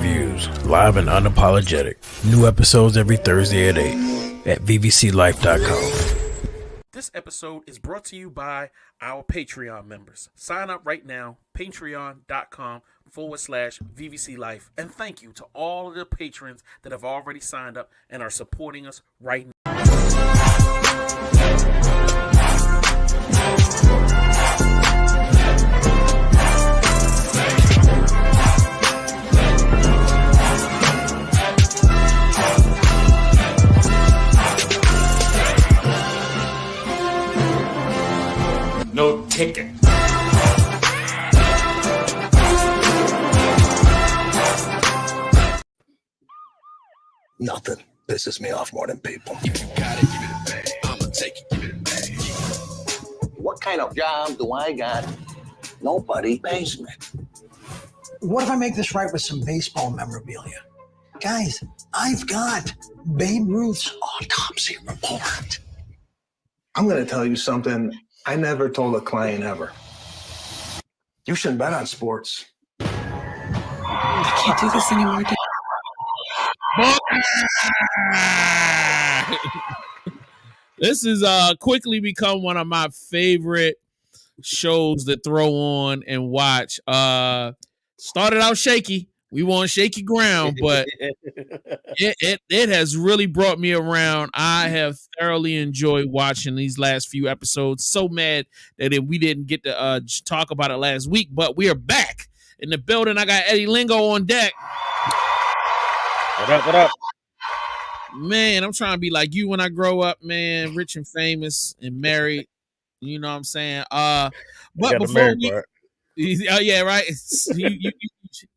reviews, live and unapologetic. New episodes every Thursday at 8 at vvclife.com. This episode is brought to you by our Patreon members. Sign up right now, patreon.com/VVCLife. And thank you to all of the patrons that have already signed up and are supporting us right now. No ticket. Nothing pisses me off more than people. If you got it, give it back. I'ma take it, give it back. What kind of job do I got? Nobody pays me. What if I make this right with some baseball memorabilia? Guys, I've got Babe Ruth's autopsy report. I'm going to tell you something I never told a client ever. You shouldn't bet on sports. I can't do this anymore, dude. This has quickly become one of my favorite shows to throw on and watch. Started out shaky. We were on shaky ground, but it has really brought me around. I have thoroughly enjoyed watching these last few episodes. So mad that we didn't get to talk about it last week, but we are back in the building. I got Eddie Lingo on deck. What up, what up? Man, I'm trying to be like you when I grow up, man, rich and famous and married. You know what I'm saying? But before we... Oh, yeah, right.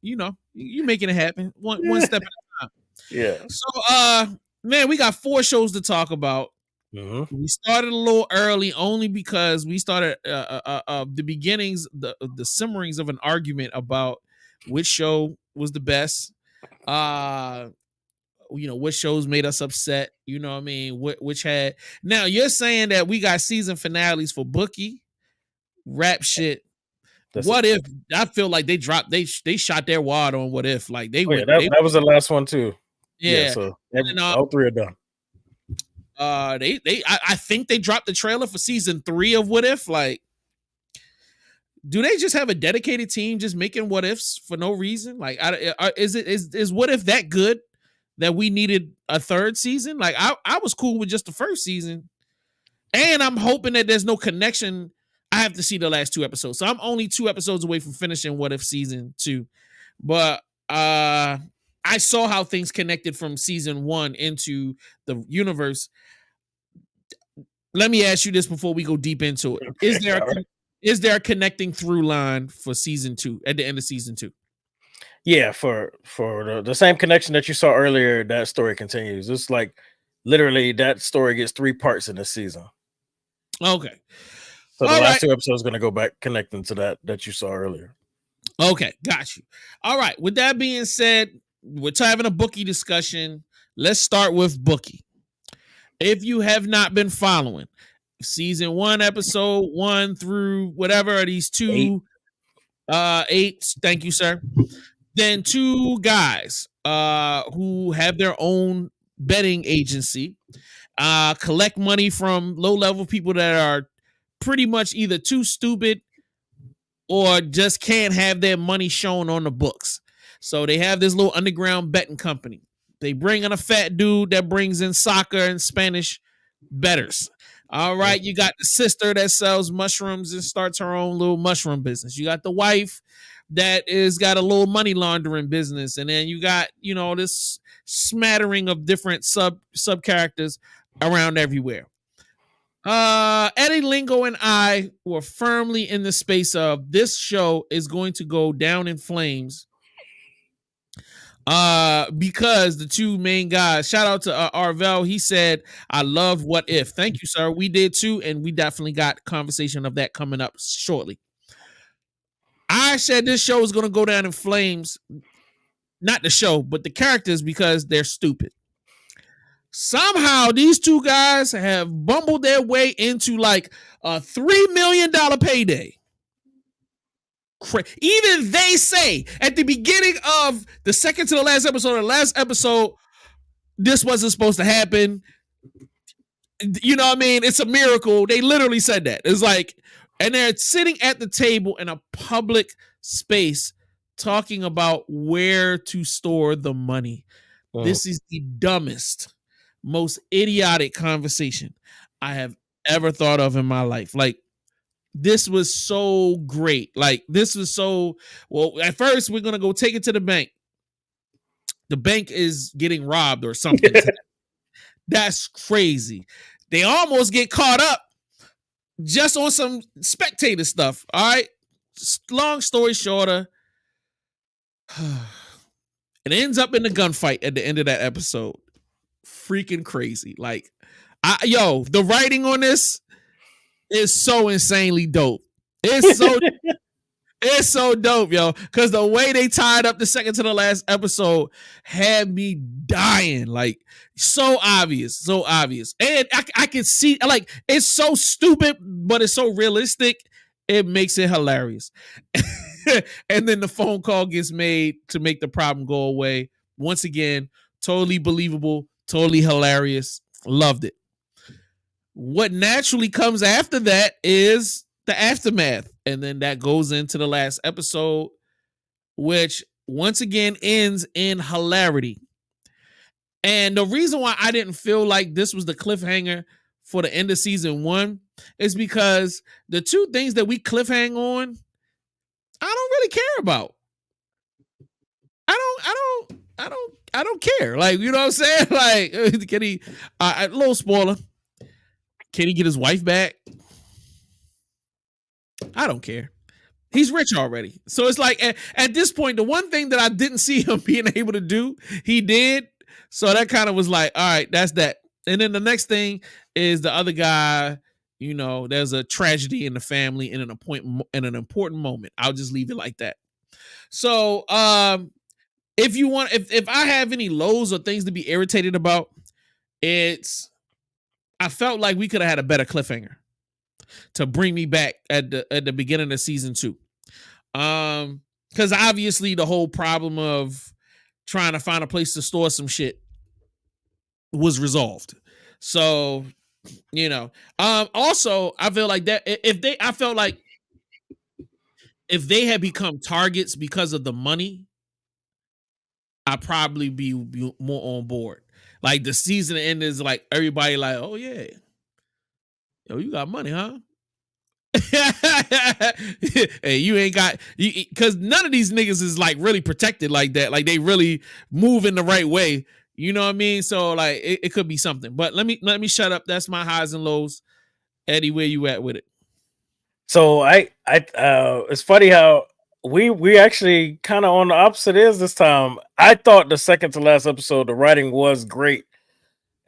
You know, you're making it happen one step at a time. Yeah. So, man, we got 4 shows to talk about. Mm-hmm. We started a little early only because we started the beginnings, the simmerings of an argument about which show was the best. You know, which shows made us upset. You know what I mean? Which had. Now you're saying that we got season finales for Bookie, rap shit. What if I feel like they dropped they shot their wad on What If, like they went that was the last one too. Yeah, so all 3 are done. I think they dropped the trailer for season 3 of What If. Like, do they just have a dedicated team just making What Ifs for no reason? Like, is What If that good that we needed a 3rd season? Like, I was cool with just the 1st season, and I'm hoping that there's no connection. I have to see the last 2 episodes. So I'm only 2 episodes away from finishing What If season 2. But I saw how things connected from season 1 into the universe. Let me ask you this before we go deep into it. Is there a connecting through line for season 2 at the end of season 2? Yeah, for the same connection that you saw earlier, that story continues. It's like literally that story gets 3 parts in this season. Okay. So the last 2 episodes are going to go back connecting to that you saw earlier. Okay, got you. All right. With that being said, we're having a Bookie discussion. Let's start with Bookie. If you have not been following season 1, episode 1 through whatever are these 2, 8. Thank you, sir. Then 2 guys who have their own betting agency collect money from low-level people that are pretty much either too stupid or just can't have their money shown on the books. So they have this little underground betting company. They bring in a fat dude that brings in soccer and Spanish bettors. All right, you got the sister that sells mushrooms and starts her own little mushroom business. You got the wife that is got a little money laundering business, and then you got, you know, this smattering of different sub characters around everywhere. Eddie Lingo and I were firmly in the space of this show is going to go down in flames. Because the 2 main guys, shout out to Arvell, he said, I love What If. Thank you, sir. We did too, and we definitely got conversation of that coming up shortly. I said this show is going to go down in flames. Not the show, but the characters, because they're stupid. Somehow these 2 guys have bumbled their way into like a $3 million payday. Even they say at the beginning of the second to the last episode, this wasn't supposed to happen. You know what I mean? It's a miracle. They literally said that. It's like, and they're sitting at the table in a public space talking about where to store the money. This is the dumbest, most idiotic conversation I have ever thought of in my life. Like, this was so great. Like, this was so, well, at first we're going to go take it to the bank. The bank is getting robbed or something. That's crazy. They almost get caught up just on some spectator stuff. All right. Long story shorter, it ends up in the gunfight at the end of that episode. Freaking crazy. Like, the writing on this is so insanely dope. It's so it's so dope, yo. Because the way they tied up the second to the last episode had me dying. Like, so obvious. And I can see, like, it's so stupid, but it's so realistic. It makes it hilarious. And then the phone call gets made to make the problem go away. Once again, totally believable, totally hilarious. Loved it. What naturally comes after that is the aftermath. And then that goes into the last episode, which once again ends in hilarity. And the reason why I didn't feel like this was the cliffhanger for the end of season 1 is because the two things that we cliffhang on, I don't really care about. I don't care. Like, you know what I'm saying? Like, can he, a little spoiler, can he get his wife back? I don't care. He's rich already. So it's like, at this point, the one thing that I didn't see him being able to do, he did. So that kind of was like, all right, that's that. And then the next thing is the other guy, you know, there's a tragedy in the family in an important moment. I'll just leave it like that. So if you want, if I have any lows or things to be irritated about, I felt like we could have had a better cliffhanger to bring me back at the beginning of season 2. Because obviously the whole problem of trying to find a place to store some shit was resolved. So, you know, also I feel like that if they had become targets because of the money, I'd probably be more on board. Like, the season end is like everybody like, oh yeah, yo, you got money, huh? Hey, you ain't got, because none of these niggas is like really protected like that. Like, they really move in the right way. You know what I mean? So like, it could be something. But let me shut up. That's my highs and lows. Eddie, where you at with it? So it's funny how we actually kind of on the opposite ends this time. I thought the second to last episode, the writing was great.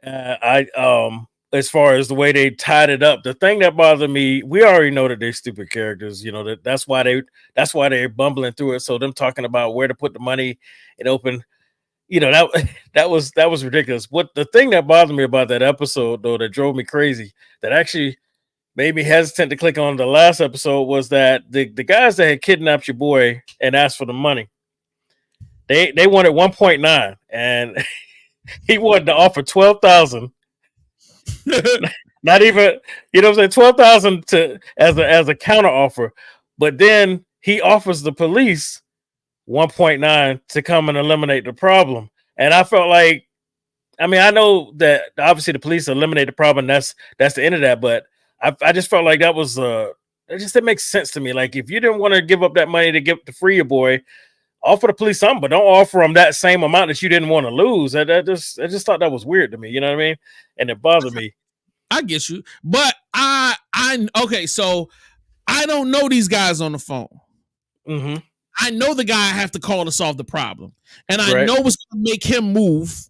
As far as the way they tied it up, the thing that bothered me, we already know that they're stupid characters. You know, that's why they're bumbling through it. So them talking about where to put the money and open, you know, that was ridiculous. What the thing that bothered me about that episode, though, that drove me crazy, that actually made me hesitant to click on the last episode, was that the guys that had kidnapped your boy and asked for the money, they wanted 1.9, and he wanted to offer 12,000. Not even, you know what I'm saying, 12,000 to as a counter offer, but then he offers the police 1.9 to come and eliminate the problem. And I felt like, I mean, I know that obviously the police eliminate the problem. That's the end of that. But I just felt like that was it makes sense to me. Like, if you didn't want to give up that money to free your boy, offer the police something, but don't offer them that same amount that you didn't want to lose. I just thought that was weird to me. You know what I mean? And it bothered me. I get you, but okay. So I don't know these guys on the phone. Mm-hmm. I know the guy I have to call to solve the problem, and I know what's going to make him move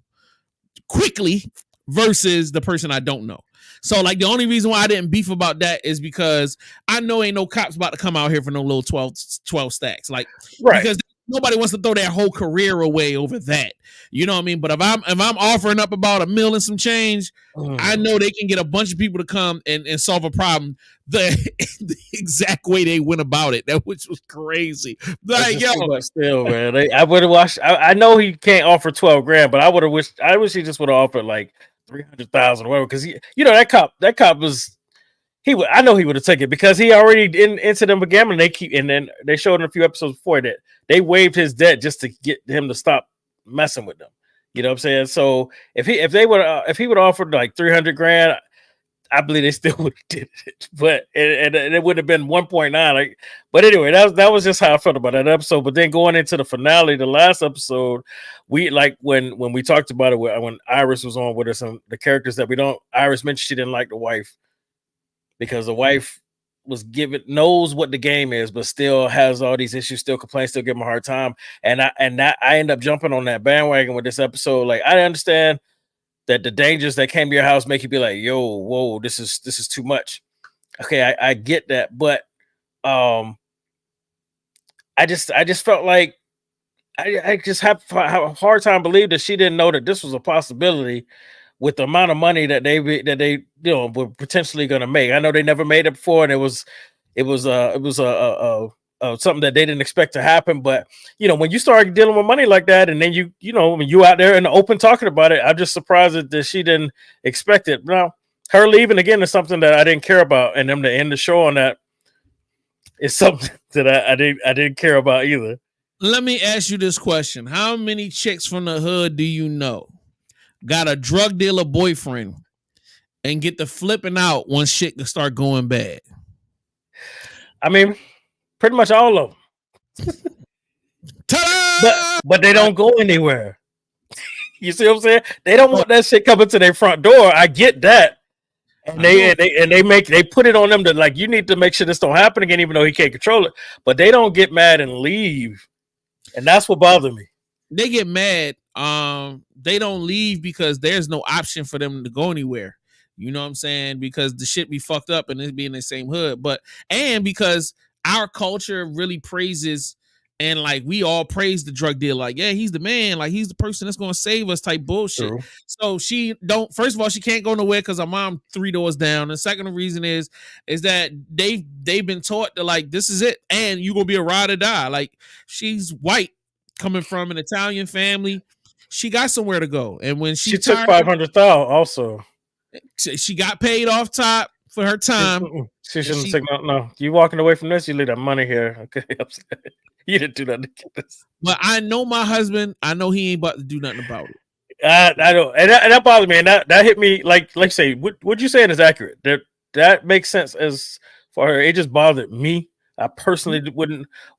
quickly versus the person I don't know. So, like, the only reason why I didn't beef about that is because I know ain't no cops about to come out here for no little 12 stacks. Like, because nobody wants to throw their whole career away over that. You know what I mean? But if I'm offering up about $1 million and some change, I know they can get a bunch of people to come and solve a problem the exact way they went about it. That which was crazy. Like, yo, but still, man, I would have watched. I know he can't offer 12 grand, but I would have wished. I wish he just would have offered like 300,000 or whatever. Because that cop was. I know he would have taken it because he already into them gambling. And then they showed in a few episodes before that they waived his debt just to get him to stop messing with them. You know what I'm saying? So if he would have offered like 300 grand, I believe they still would have did it. But it would have been 1.9. Like, but anyway, that was just how I felt about that episode. But then going into the finale, the last episode, we like when we talked about it when Iris was on with us and the characters that we don't. Iris mentioned she didn't like the wife. Because the wife knows what the game is, but still has all these issues, still complains, still give him a hard time. And I end up jumping on that bandwagon with this episode. Like, I understand that the dangers that came to your house make you be like, yo, whoa, this is too much. Okay, I get that, but I just felt like I just have a hard time believing that she didn't know that this was a possibility. With the amount of money that they were potentially going to make. I know they never made it before, and it was something that they didn't expect to happen. But when you start dealing with money like that, and then when you out there in the open talking about it, I'm just surprised that she didn't expect it. Now, her leaving again is something that I didn't care about, and them to end the show on that is something that I didn't care about either. Let me ask you this question: how many chicks from the hood do you know got a drug dealer boyfriend and get the flipping out when shit start going bad? I mean, pretty much all of them. But they don't go anywhere. You see what I'm saying? They don't want that shit coming to their front door. I get that. And they put it on them to like, you need to make sure this don't happen again, even though he can't control it. But they don't get mad and leave. And that's what bothered me. They get mad. They don't leave because there's no option for them to go anywhere. You know what I'm saying? Because the shit be fucked up and it be in the same hood. And because our culture really praises and like we all praise the drug dealer. Like, yeah, he's the man. Like, he's the person that's gonna save us type bullshit. True. So first of all, she can't go nowhere because her mom 3 doors down. The second reason is that they've been taught that like this is it, and you gonna be a ride or die. Like, she's white, coming from an Italian family. She got somewhere to go, and when she took 500,000, also she got paid off top for her time. She shouldn't take no. You walking away from this, you leave that money here. Okay, you didn't do nothing to get this. But I know my husband. I know he ain't about to do nothing about it. I don't, and that bothered me, and that hit me. Like say, what you saying is accurate. That makes sense as for her. It just bothered me. I personally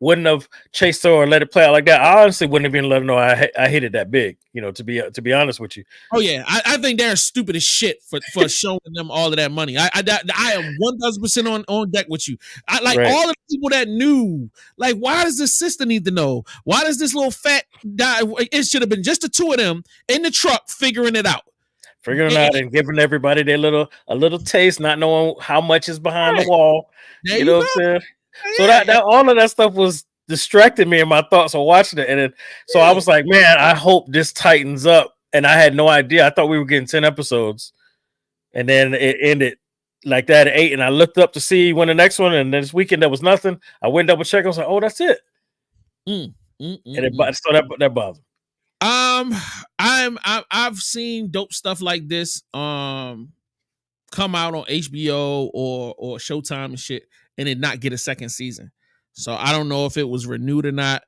wouldn't have chased her or let it play out like that. I honestly wouldn't have even let her know I hit it that big. To be honest with you. Oh yeah, I think they're stupid as shit for showing them all of that money. I am 1,000% on deck with you. I like all of the people that knew. Like, why does this sister need to know? Why does this little fat guy? It should have been just the two of them in the truck figuring it out. And giving everybody a little taste, not knowing how much is behind the wall. You know what I'm saying? So that all of that stuff was distracting me in my thoughts on watching it, and so I was like, man, I hope this tightens up. And I had no idea. I thought we were getting 10 episodes, and then it ended like that at 8. And I looked up to see when the next one, and this weekend there was nothing. I went double check. I was like, oh, that's it. So that bothered me. I've seen dope stuff like this come out on HBO or Showtime and shit, and it not get a second season. So I don't know if it was renewed or not.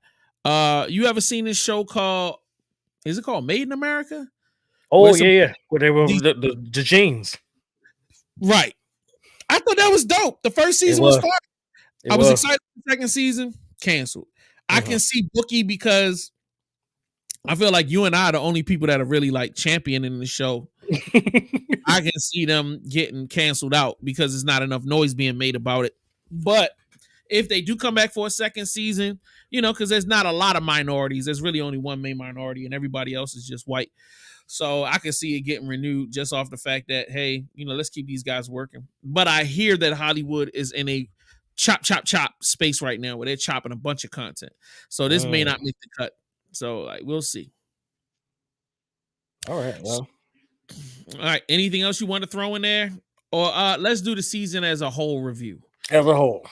You ever seen this show called Made in America? Oh, yeah. Where they were the jeans. Right. I thought that was dope. The first season was fun. I was excited for the second season, canceled. I can see Bookie because I feel like you and I are the only people that are really like championing the show. I can see them getting canceled out because there's not enough noise being made about it. But if they do come back for a second season, because there's not a lot of minorities. There's really only one main minority and everybody else is just white. So I can see it getting renewed just off the fact that, hey, let's keep these guys working. But I hear that Hollywood is in a chop space right now where they're chopping a bunch of content. So this may not make the cut. So like we'll see. All right. Well, all right. Anything else you want to throw in there? Or let's do the season as a whole review. As a whole.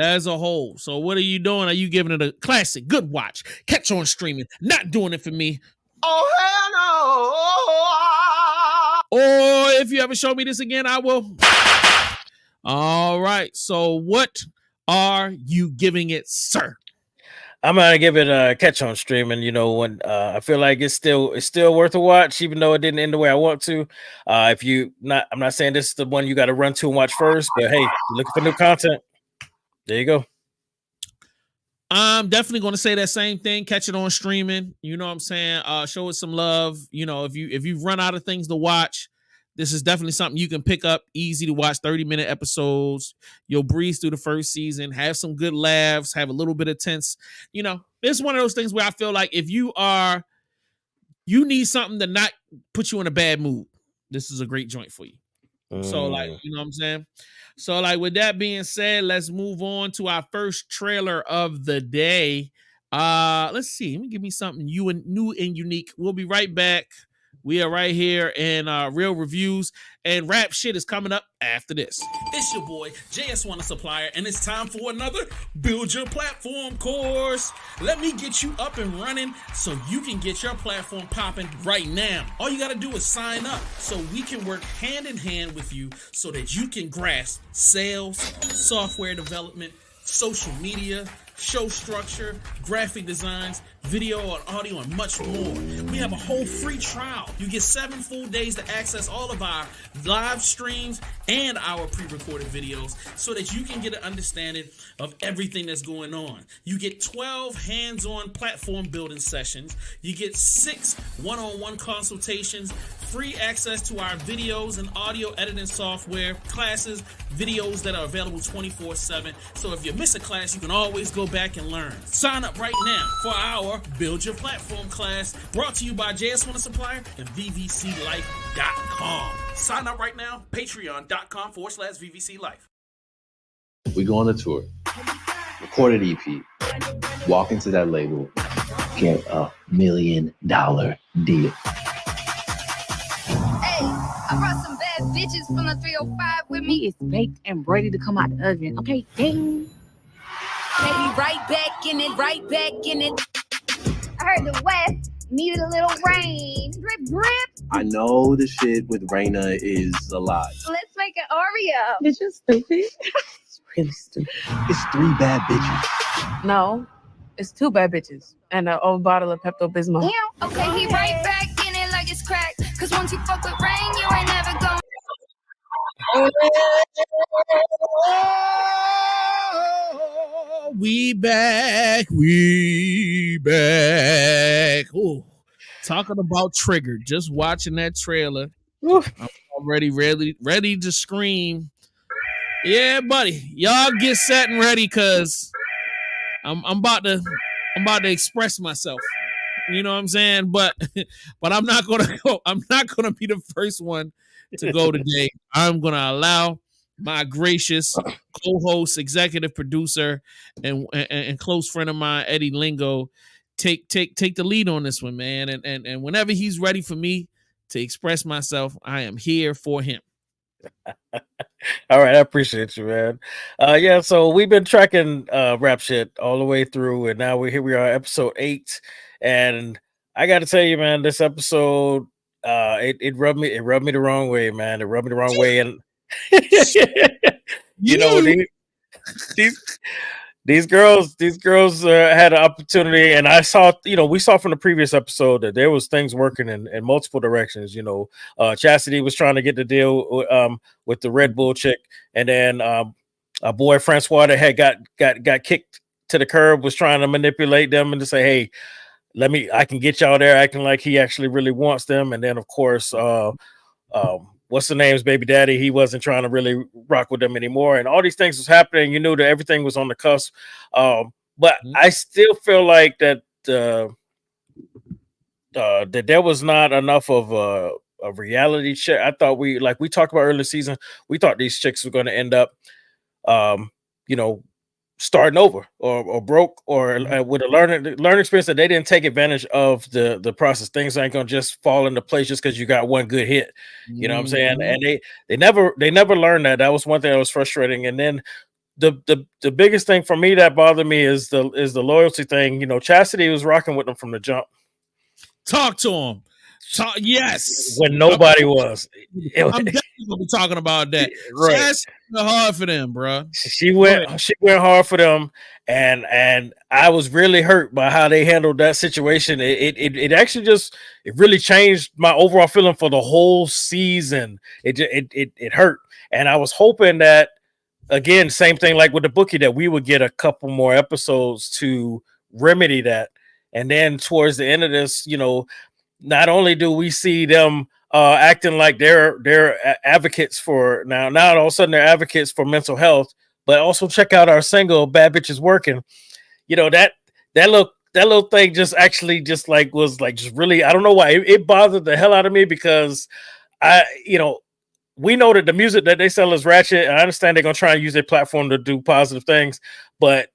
As a whole. So what are you doing? Are you giving it a classic, good watch, catch on streaming, not doing it for me? Oh, hell no. Or if you ever show me this again, I will. All right. So what are you giving it, sir? I'm gonna give it a catch on streaming. You know, when I feel like it's still worth a watch, even though it didn't end the way I want to. I'm not saying this is the one you got to run to and watch first, but hey, looking for new content. There you go. I'm definitely going to say that same thing. Catch it on streaming. You know what I'm saying? Show it some love. You know, if you've run out of things to watch, this is definitely something you can pick up. Easy to watch, 30-minute episodes. You'll breeze through the first season, have some good laughs, have a little bit of tense. You know, it's one of those things where I feel like if you need something to not put you in a bad mood, this is a great joint for you. So like, you know what I'm saying? So like with that being said, let's move on to our first trailer of the day. Let's see. Let me give me something new and unique. We'll be right back. We are right here in Real Reviews, and rap shit is coming up after this. It's your boy, JS1 Supplier, and it's time for another Build Your Platform course. Let me get you up and running so you can get your platform popping right now. All you got to do is sign up so we can work hand in hand with you so that you can grasp sales, software development, social media, show structure, graphic designs, video and audio, and much more. We have a whole free trial. You get 7 full days to access all of our live streams and our pre-recorded videos so that you can get an understanding of everything that's going on. You get 12 hands-on platform building sessions. You get 6 one-on-one consultations, free access to our videos and audio editing software, classes, videos that are available 24/7. So if you miss a class, you can always go back and learn. Sign up right now for our Build Your Platform class, brought to you by JS1 Supplier and VVCLife.com. Sign up right now, patreon.com/VVCLife. We go on a tour, recorded EP, walk into that label, get $1 million deal. Hey, I brought some bad bitches from the 305 with me. It's baked and ready to come out the oven. Okay, ding. Baby, right back in it, right back in it. I heard the West needed a little rain. Drip, drip. I know the shit with Raina is a lot. Let's make an Oreo. It's just stupid. It's really stupid. It's 3 bad bitches. No, it's 2 bad bitches and an old bottle of Pepto-Bismol. Yeah. Okay, he right back in it like it's cracked. Cause once you fuck with rain, you ain't never going. We back. Oh, talking about Trigger. Just watching that trailer. I'm already ready to scream. Yeah, buddy. Y'all get set and ready, cause I'm about to express myself. You know what I'm saying? But I'm not gonna go. I'm not gonna be the first one to go today. I'm gonna allow my gracious co-host, executive producer, and close friend of mine, Eddie Lingo, take the lead on this one, man. And whenever he's ready for me to express myself, I am here for him. All right, I appreciate you, man. Yeah, so we've been tracking rap shit all the way through, and now we are episode 8, and I got to tell you, man, this episode it rubbed me the wrong way, man. It rubbed me the wrong way, and you know these girls had an opportunity, and I saw, we saw from the previous episode that there was things working in multiple directions. Chastity was trying to get the deal with the Red Bull chick, and then our boy Francois that had got kicked to the curb was trying to manipulate them and to say, hey, I can get y'all there, acting like he actually really wants them. And then of course what's the name's baby daddy, he wasn't trying to really rock with them anymore, and all these things was happening. You knew that everything was on the cusp, but I still feel like that that there was not enough of a reality check. I thought we talked about early season, we thought these chicks were going to end up starting over or broke or with a learning experience that they didn't take advantage of the process. Things ain't gonna just fall into place just because you got one good hit. You know what I'm saying? And they never learned that. That was one thing that was frustrating. And then the biggest thing for me that bothered me is the loyalty thing. Chastity was rocking with them from the jump. Talk to him. Yes. When nobody was. I'm definitely gonna be talking about that. Right. Chastity hard for them, bro. She went hard for them, and I was really hurt by how they handled that situation. It actually it really changed my overall feeling for the whole season. It hurt, and I was hoping that, again, same thing like with the Bookie, that we would get a couple more episodes to remedy that. And then towards the end of this, not only do we see them acting like they're advocates for now all of a sudden they're advocates for mental health, but also check out our single "Bad Bitches Working." That little thing just really, I don't know why it bothered the hell out of me, because we know that the music that they sell is ratchet. I understand they're gonna try and use their platform to do positive things, but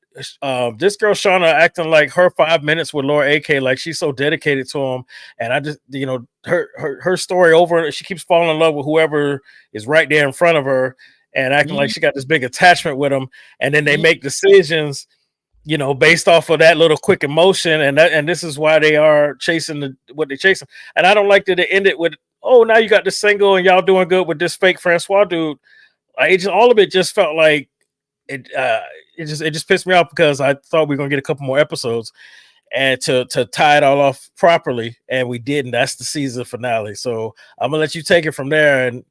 this girl Shauna acting like her 5 minutes with Laura AK, like she's so dedicated to him, and I just her story over. She keeps falling in love with whoever is right there in front of her, and acting like she got this big attachment with him, and then they make decisions, based off of that little quick emotion, and this is why they are chasing what they're chasing. And I don't like that it ended with, oh, now you got the single and y'all doing good with this fake Francois dude. All of it just felt like it just pissed me off, because I thought we were gonna get a couple more episodes and to tie it all off properly, and we didn't. That's the season finale. So I'm gonna let you take it from there and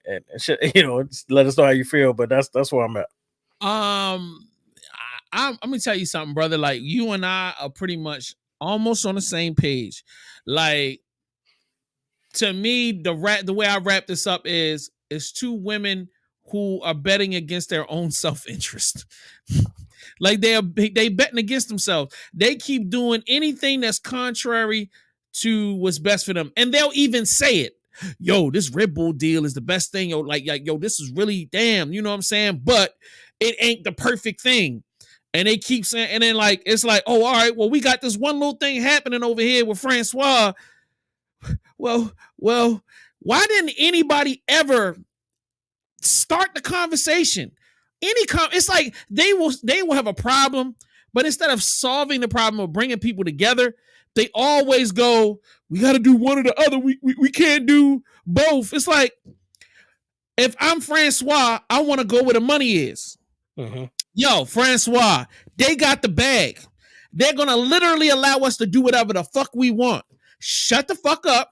let us know how you feel. But that's where I'm at. I'm gonna tell you something, brother. Like, you and I are pretty much almost on the same page. Like, to me, the way I wrap this up is two women who are betting against their own self-interest. Like, they betting against themselves. They keep doing anything that's contrary to what's best for them, and they'll even say it. Yo, this Red Bull deal is the best thing. Yo, like yo, this is really damn. You know what I'm saying? But it ain't the perfect thing. And they keep saying, and then it's like, oh, all right, well, we got this one little thing happening over here with Francois. Well, why didn't anybody ever start the conversation? It's like they will have a problem, but instead of solving the problem or bringing people together, they always go, we got to do one or the other. We can't do both. It's like, if I'm Francois, I want to go where the money is. Mm-hmm. Yo, Francois, they got the bag. They're going to literally allow us to do whatever the fuck we want. Shut the fuck up.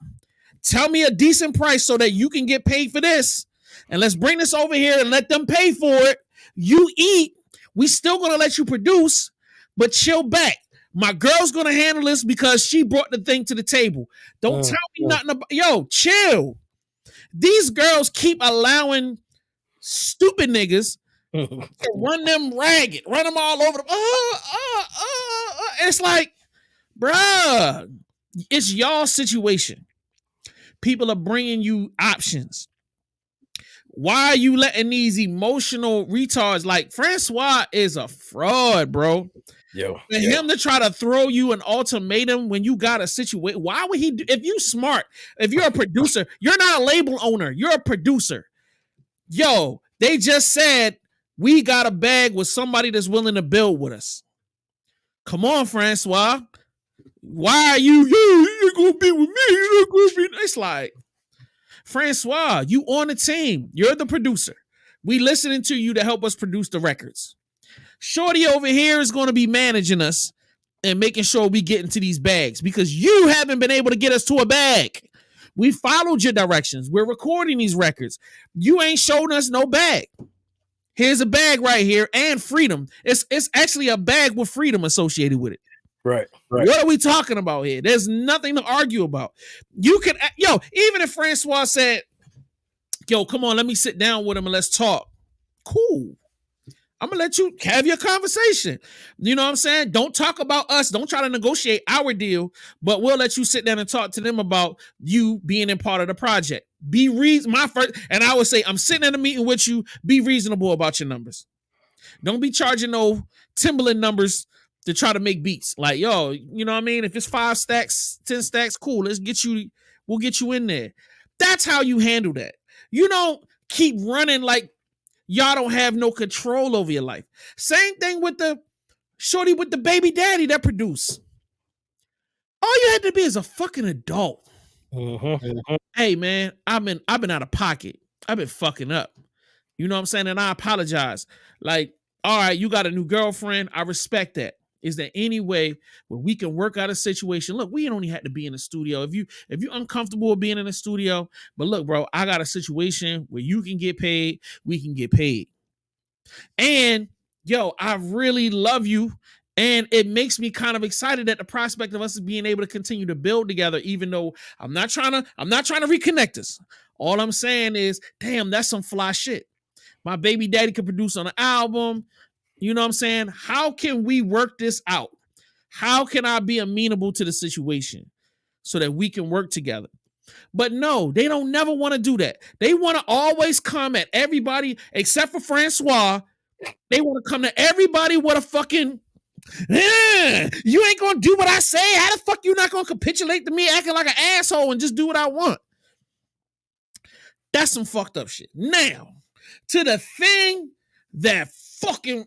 Tell me a decent price so that you can get paid for this. And let's bring this over here and let them pay for it. You eat. We still going to let you produce, but chill back. My girl's going to handle this because she brought the thing to the table. Don't tell me nothing about, yo, chill. These girls keep allowing stupid niggas to run them ragged, run them all over them. It's like, bruh, it's y'all situation. People are bringing you options. Why are you letting these emotional retards, like Francois is a fraud, bro. For him to try to throw you an ultimatum when you got a situation, why would he do? If you smart, if you're a producer, you're not a label owner, you're a producer. Yo, they just said, we got a bag with somebody that's willing to build with us. Come on, Francois. Why are you ain't gonna be with me? You're not gonna be. It's like, Francois, you on the team. You're the producer. We listening to you to help us produce the records. Shorty over here is going to be managing us and making sure we get into these bags, because you haven't been able to get us to a bag. We followed your directions. We're recording these records. You ain't showing us no bag. Here's a bag right here, and freedom. It's actually a bag with freedom associated with it. Right. What are we talking about here? There's nothing to argue about. You can, even if Francois said, yo, come on, let me sit down with him and let's talk. Cool. I'm going to let you have your conversation. You know what I'm saying? Don't talk about us. Don't try to negotiate our deal, but we'll let you sit down and talk to them about you being in part of the project. Be reasonable. And I would say, I'm sitting in a meeting with you. Be reasonable about your numbers. Don't be charging no Timberland numbers to try to make beats. Like, yo, you know what I mean? If it's 5 stacks, 10 stacks, cool. We'll get you in there. That's how you handle that. You don't keep running like y'all don't have no control over your life. Same thing with the shorty with the baby daddy that produced. All you had to be is a fucking adult. Hey man, I've been out of pocket. I've been fucking up. You know what I'm saying? And I apologize. Like, all right, you got a new girlfriend. I respect that. Is there any way where we can work out a situation? Look, we don't even have to be in the studio. If you're uncomfortable with being in the studio, but look, bro, I got a situation where you can get paid, we can get paid. And yo, I really love you. And it makes me kind of excited at the prospect of us being able to continue to build together, even though I'm not trying to reconnect us. All I'm saying is, damn, that's some fly shit. My baby daddy could produce on an album. You know what I'm saying? How can we work this out? How can I be amenable to the situation so that we can work together? But no, they don't never want to do that. They want to always come at everybody except for Francois. They want to come to everybody with a fucking, you ain't going to do what I say. How the fuck you not going to capitulate to me acting like an asshole and just do what I want? That's some fucked up shit. Now, to the thing that fucking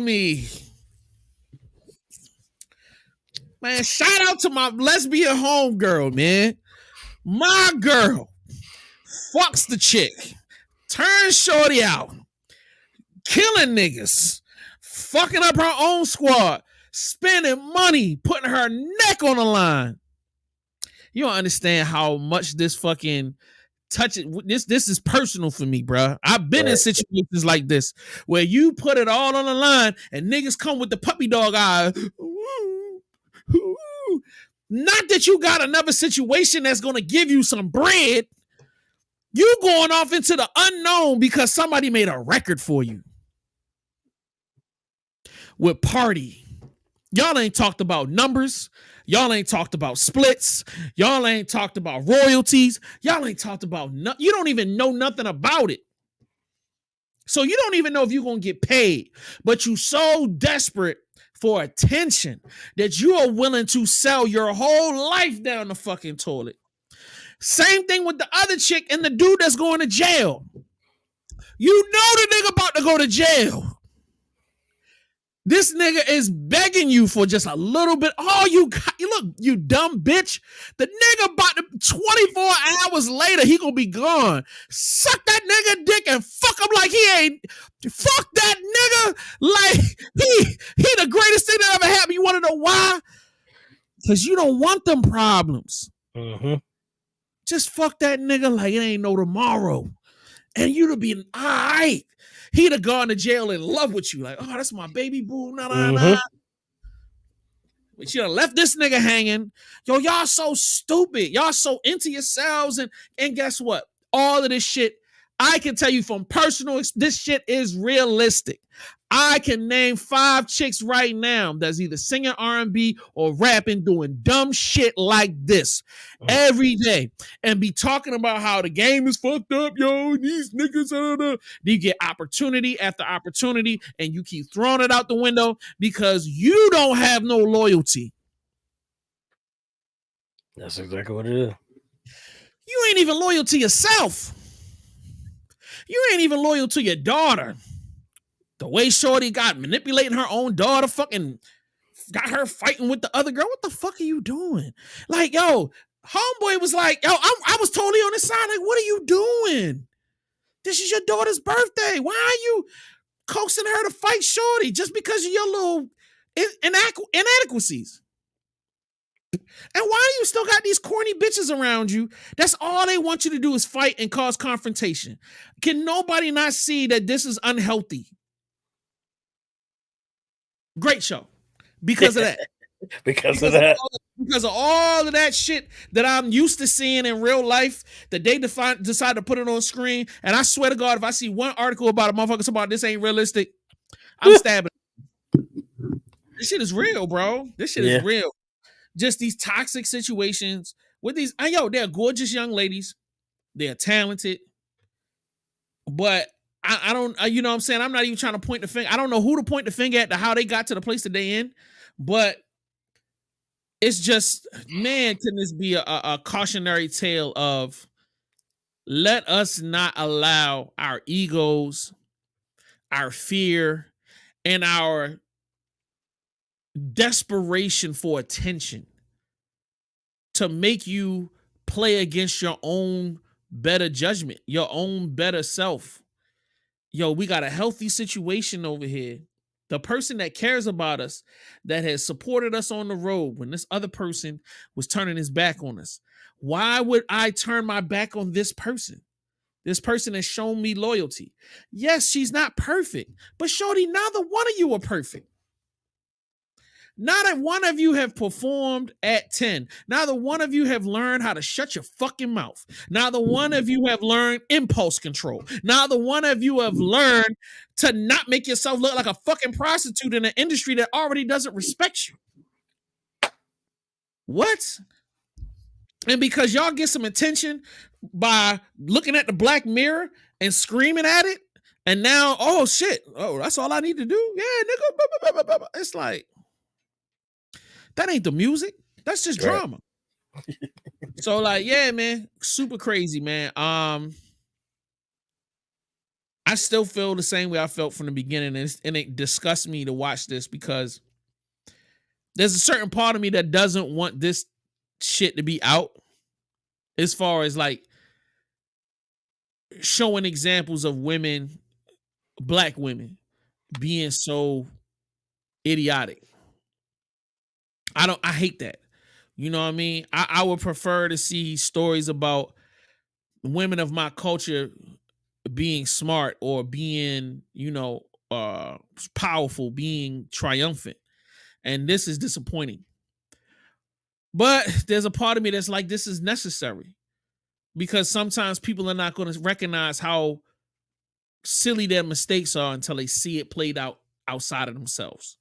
me. Man, shout out to my lesbian homegirl, man. My girl fucks the chick, turns shorty out, killing niggas, fucking up her own squad, spending money, putting her neck on the line. You don't understand how much this fucking this is personal for me, bro. I've been in situations like this where you put it all on the line and niggas come with the puppy dog eye. Not that you got another situation that's gonna give you some bread. You going off into the unknown because somebody made a record for you. With Party, y'all ain't talked about numbers. Y'all ain't talked about splits. Y'all ain't talked about royalties. Y'all ain't talked about you don't even know nothing about it. So you don't even know if you're going to get paid. But you so desperate for attention that you are willing to sell your whole life down the fucking toilet. Same thing with the other chick and the dude that's going to jail. You know the nigga about to go to jail. This nigga is begging you for just a little bit. Oh, you look, you dumb bitch. The nigga about to 24 hours later, he gonna be gone. Suck that nigga dick and fuck him like he ain't. Fuck that nigga like he the greatest thing that ever happened. You want to know why? Because you don't want them problems. Just fuck that nigga like it ain't no tomorrow, and you'd have been all right. He'd have gone to jail in love with you. Like, oh, that's my baby boo. Nah. But you done left this nigga hanging. Yo, y'all so stupid. Y'all so into yourselves. And guess what? All of this shit, I can tell you from personal, this shit is realistic. I can name 5 chicks right now that's either singing R&B or rapping, doing dumb shit like this every day, and be talking about how the game is fucked up, yo. These niggas, you get opportunity after opportunity, and you keep throwing it out the window because you don't have no loyalty. That's exactly what it is. You ain't even loyal to yourself. You ain't even loyal to your daughter. The way shorty got manipulating her own daughter, fucking got her fighting with the other girl. What the fuck are you doing? Like, yo, homeboy was like, yo, I was totally on his side. Like, what are you doing? This is your daughter's birthday. Why are you coaxing her to fight shorty just because of your little inadequacies? And why do you still got these corny bitches around you? That's all they want you to do is fight and cause confrontation. Can nobody not see that this is unhealthy? Great show. Because of that. because of that. Because of all of that shit that I'm used to seeing in real life, that they decide to put it on screen. And I swear to God, if I see one article about a motherfucker about this ain't realistic, I'm stabbing. This shit is real, bro. This shit is real. Just these toxic situations with these. They're gorgeous young ladies. They're talented. But I don't, you know what I'm saying? I'm not even trying to point the finger. I don't know who to point the finger at to how they got to the place that they in, but it's just, man, can this be a cautionary tale of let us not allow our egos, our fear, and our desperation for attention to make you play against your own better judgment, your own better self. Yo, we got a healthy situation over here. The person that cares about us, that has supported us on the road when this other person was turning his back on us. Why would I turn my back on this person? This person has shown me loyalty. Yes, she's not perfect, but shorty, neither one of you are perfect. Not one of you have performed at 10. Neither one of you have learned how to shut your fucking mouth. Neither one of you have learned impulse control. Neither one of you have learned to not make yourself look like a fucking prostitute in an industry that already doesn't respect you. What? And because y'all get some attention by looking at the black mirror and screaming at it, and now, oh shit, oh, that's all I need to do? Yeah, nigga. It's like, that ain't the music. That's just drama. So, like, yeah, man, super crazy, man. I still feel the same way I felt from the beginning, and it disgusts me to watch this because there's a certain part of me that doesn't want this shit to be out, as far as like showing examples of women, black women, being so idiotic. I hate that. You know what I mean? I would prefer to see stories about women of my culture being smart or being, you know, powerful, being triumphant. And this is disappointing. But there's a part of me that's like, this is necessary, because sometimes people are not going to recognize how silly their mistakes are until they see it played out outside of themselves.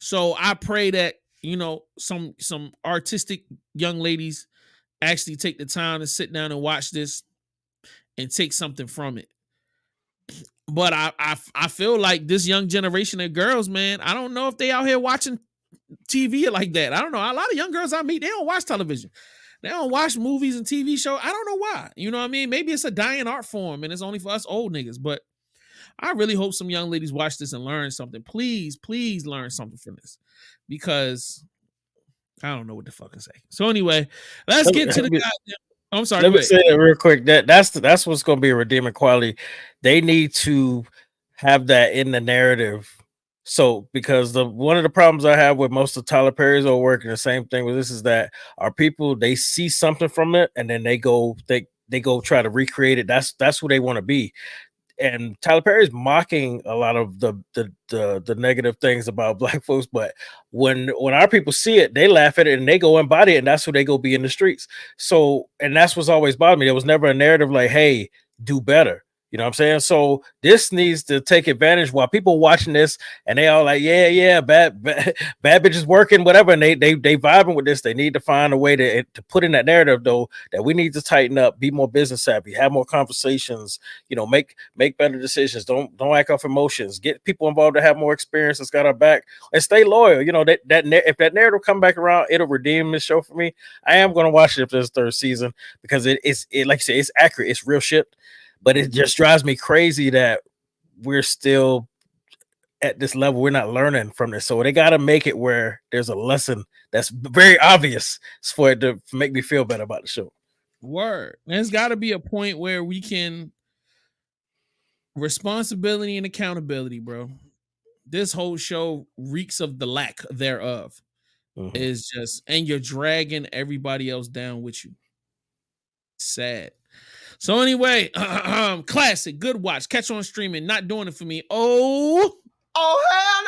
So I pray that, you know, some artistic young ladies actually take the time to sit down and watch this and take something from it. But I feel like this young generation of girls, man, I don't know if they out here watching TV like that. I don't know. A lot of young girls I meet, they don't watch television. They don't watch movies and TV shows. I don't know why. You know what I mean? Maybe it's a dying art form and it's only for us old niggas. But I really hope some young ladies watch this and learn something. Please, please learn something from this, because I don't know what the fuck to say. So anyway, let's get to the goddamn. I'm sorry. Let me say it real quick. That's what's going to be a redeeming quality. They need to have that in the narrative. So, because one of the problems I have with most of Tyler Perry's old work, and the same thing with this, is that our people, they see something from it and then they go try to recreate it. That's who they want to be. And Tyler Perry's mocking a lot of the negative things about black folks, but when our people see it, they laugh at it and they go embody it, and that's who they go be in the streets. So, and that's what's always bothered me. There was never a narrative like, hey, do better. You know what I'm saying? So this needs to take advantage while people watching this and they all like, yeah, bad bitches working, whatever. And they vibing with this. They need to find a way to put in that narrative, though, that we need to tighten up, be more business savvy, have more conversations, you know, make better decisions. Don't act off emotions. Get people involved to have more experience that's got our back, and stay loyal. You know, that if that narrative come back around, it'll redeem this show for me. I am going to watch it if there's a third season, because it's like I said, it's accurate, it's real shit. But it just drives me crazy that we're still at this level. We're not learning from this. So they got to make it where there's a lesson that's very obvious for it to make me feel better about the show. Word. There's got to be a point where we can responsibility and accountability, bro. This whole show reeks of the lack thereof. Is just, and you're dragging everybody else down with you. Sad. So anyway, classic, good watch. Catch on streaming. Not doing it for me. Oh hell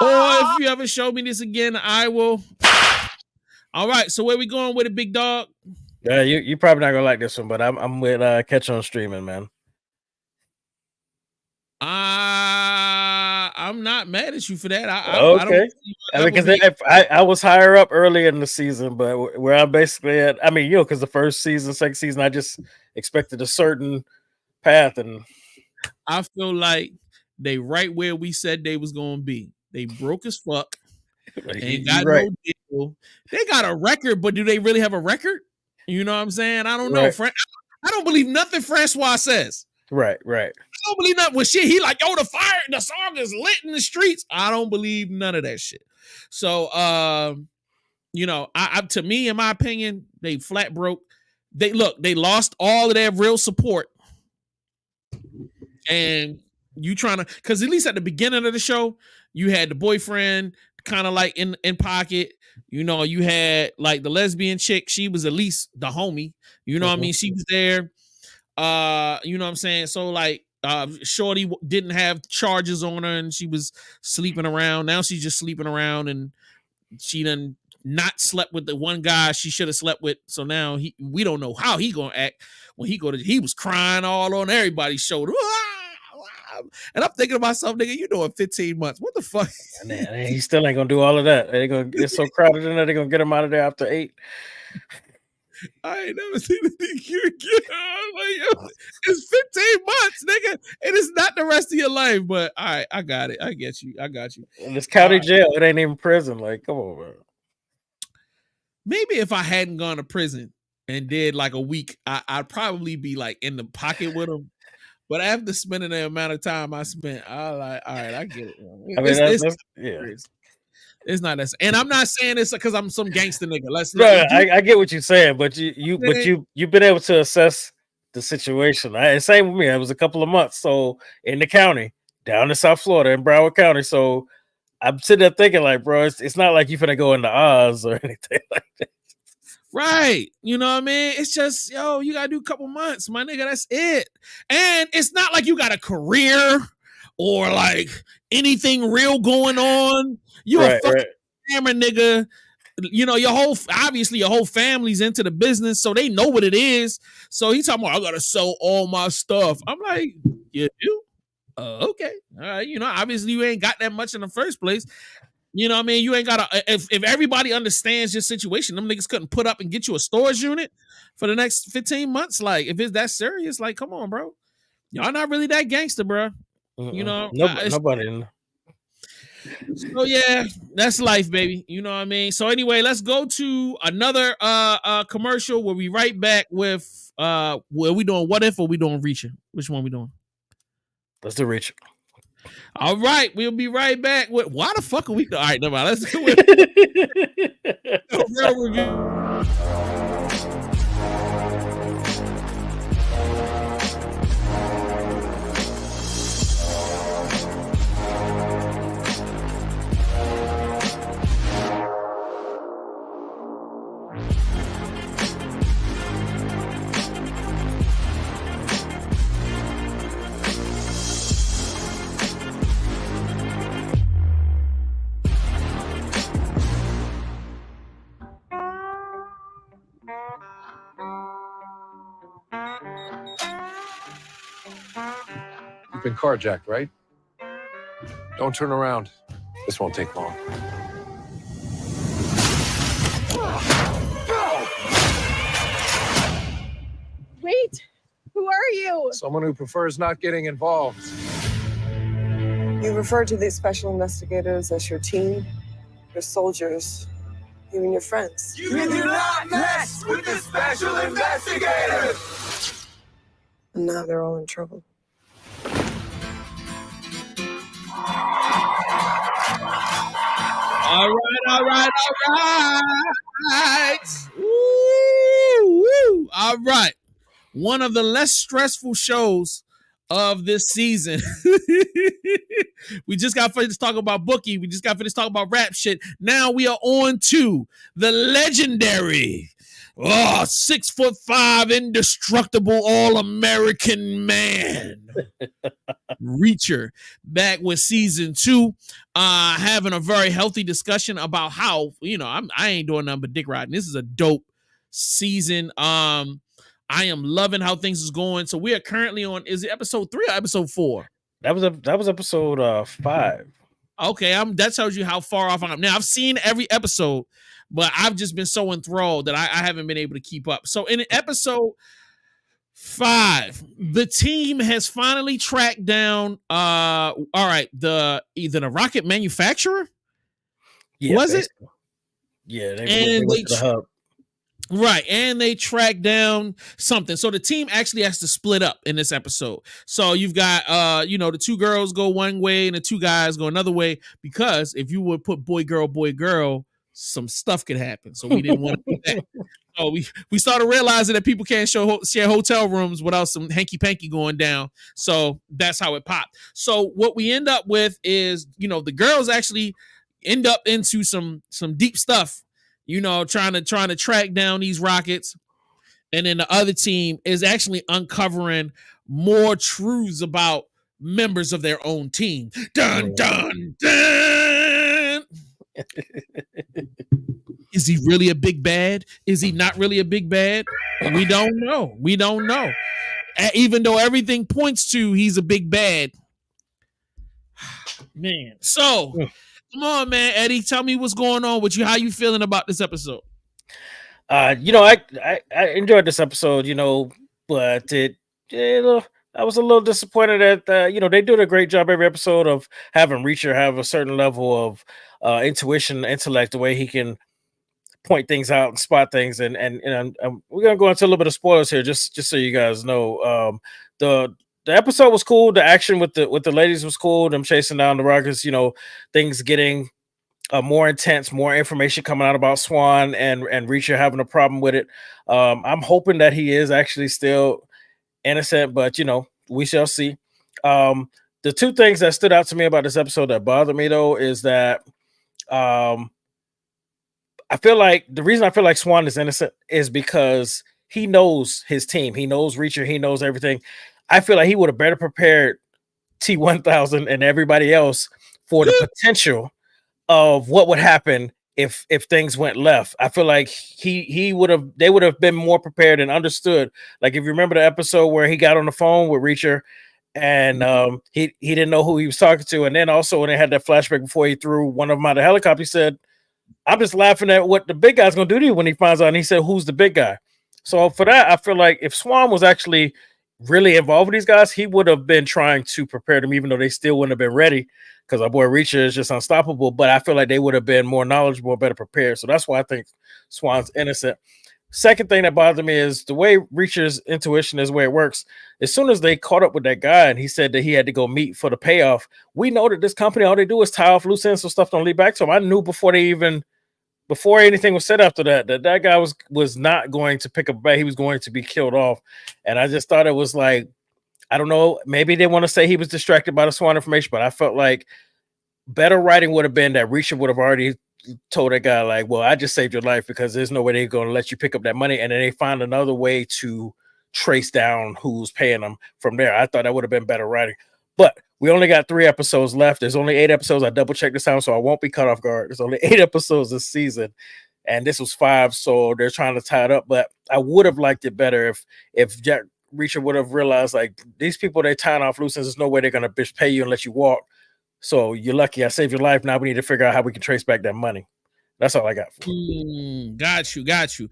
no! Or if you ever show me this again, I will. All right. So where we going with it, big dog? Yeah, you probably not gonna like this one, but I'm with Catch on streaming, man. I'm not mad at you for that. Okay. I was higher up early in the season, but where I'm basically at, I mean, you know, because the first season, second season, I just expected a certain path, and I feel like they right where we said they was gonna be. They broke as fuck. Ain't got right, no deal. They got a record, but do they really have a record? You know what I'm saying? I don't know. right, I don't believe nothing Francois says. right. I don't believe nothing. When shit, he like, yo, the song is lit in the streets. I don't believe none of that shit. So, you know, I to me, in my opinion, they flat broke. They lost all of their real support. And you trying to, because at least at the beginning of the show, you had the boyfriend kind of like in pocket. You know, you had like the lesbian chick. She was at least the homie. You know what I mean? She was there. You know what I'm saying? So like, Shorty didn't have charges on her and she was sleeping around. Now she's just sleeping around and she done not slept with the one guy she should have slept with. So now we don't know how he gonna act when he was crying all on everybody's shoulder. And I'm thinking to myself, nigga, you know, in 15 months, what the fuck? And he still ain't gonna do all of that. It's so crowded in there. They're gonna get him out of there after 8. I ain't never seen a nigga get out. Like, it's 15 months, nigga. And it's not the rest of your life. But all right, I got it. I get you. I got you. And it's county jail. It ain't even prison. Like, come on, man. Maybe if I hadn't gone to prison and did like a week, I'd probably be like in the pocket with him. But after spending the amount of time I spent, I like, all right, I get it. I mean, it's not that. And I'm not saying this because I'm some gangster nigga. I get what you're saying, but you've been able to assess the situation. Same with me. It was a couple of months. So in the county, down in South Florida, in Broward County. So I'm sitting there thinking, like, bro, it's not like you're gonna go into Oz or anything like that. Right. You know what I mean? It's just, yo, you gotta do a couple months, my nigga. That's it. And it's not like you got a career or like anything real going on. You a fucking camera nigga. You know, your whole family's into the business, so they know what it is. So he's talking about, I gotta sell all my stuff. I'm like, you do? Okay. All right. You know, obviously you ain't got that much in the first place. You know what I mean? You ain't got to, if everybody understands your situation, them niggas couldn't put up and get you a storage unit for the next 15 months. Like, if it's that serious, like, come on, bro. Y'all not really that gangster, bro. You know? Nobody. So, yeah, that's life, baby. You know what I mean? So, anyway, let's go to another commercial where we right back with, where we doing What If or we doing Reaching? Which one we doing? Let's do Reaching. All right, we'll be right back with why the fuck are we? All right, never mind. Let's go with real review. You've been carjacked, right? Don't turn around. This won't take long. Wait, who are you? Someone who prefers not getting involved. You refer to these special investigators as your team, your soldiers, even your friends. You do not mess with the special investigators! And now they're all in trouble. All right. Woo. All right. One of the less stressful shows of this season. We just got finished talking about Bookie. We just got finished talking about rap shit. Now we are on to the legendary 6'5", indestructible, all-American man. Reacher, back with season 2, having a very healthy discussion about how, you know, I ain't doing nothing but dick riding. This is a dope season. I am loving how things is going. So we are currently on, is it episode 3 or episode 4? That was episode 5. Okay, that tells you how far off I am. Now I've seen every episode, but I've just been so enthralled that I haven't been able to keep up. So in an episode 5. The team has finally tracked down all right, either the rocket manufacturer. Yeah, was basically. it? Yeah, they And went to the hub. Right, and they track down something. So the team actually has to split up in this episode. So you've got the 2 girls go one way and the 2 guys go another way, because if you would put boy girl, some stuff could happen. So we didn't want to do that. So we started realizing that people can't share hotel rooms without some hanky panky going down. So that's how it popped. So what we end up with is, the girls actually end up into some deep stuff, trying to track down these rockets. And then the other team is actually uncovering more truths about members of their own team. Dun, dun, dun. Is he really a big bad? Is he not really a big bad? We don't know. Even though everything points to he's a big bad. Man. So, come on, man. Eddie, tell me what's going on with you. How you feeling about this episode? I enjoyed this episode, but I was a little disappointed at they do a great job every episode of having Reacher have a certain level of intuition, intellect, the way he can point things out and spot things, and we're gonna go into a little bit of spoilers here, just so you guys know. The episode was cool. The action with the ladies was cool. Them chasing down the rockets, things getting more intense, more information coming out about Swan and Reacher having a problem with it. I'm hoping that he is actually still innocent, but we shall see. The 2 things that stood out to me about this episode that bothered me though is that I feel like the reason I feel like Swan is innocent is because he knows his team. He knows Reacher. He knows everything. I feel like he would have better prepared T-1000 and everybody else for the potential of what would happen if things went left. I feel like they would have been more prepared and understood. Like if you remember the episode where he got on the phone with Reacher and he didn't know who he was talking to, and then also when they had that flashback before he threw one of them out of the helicopter, he said, I'm just laughing at what the big guy's gonna do to you when he finds out. And he said, who's the big guy? So for that, I feel like if Swan was actually really involved with these guys, he would have been trying to prepare them, even though they still wouldn't have been ready, because our boy Reacher is just unstoppable. But I feel like they would have been more knowledgeable, better prepared. So that's why I think Swan's innocent. Second thing that bothered me is the way Reacher's intuition is, the way it works. As soon as they caught up with that guy and he said that he had to go meet for the payoff, we know that this company, all they do is tie off loose ends so stuff don't lead back to him. I knew before anything was said after that guy was not going to pick up a bat. He was going to be killed off. And I just thought it was like, I don't know, maybe they want to say he was distracted by the Swan information, but I felt like better writing would have been that Reacher would have already told that guy, like, well, I just saved your life because there's no way they're going to let you pick up that money. And then they find another way to trace down who's paying them from there. I thought that would have been better writing. But we only got 3 episodes left. There's only 8 episodes. I double checked this out, so I won't be cut off guard. There's only 8 episodes this season, and this was 5, so they're trying to tie it up. But I would have liked it better if Jack Reacher would have realized, like, these people, they're tying off loose ends. There's no way they're gonna pay you and let you walk. So you're lucky I saved your life. Now we need to figure out how we can trace back that money. That's all I got. Got you.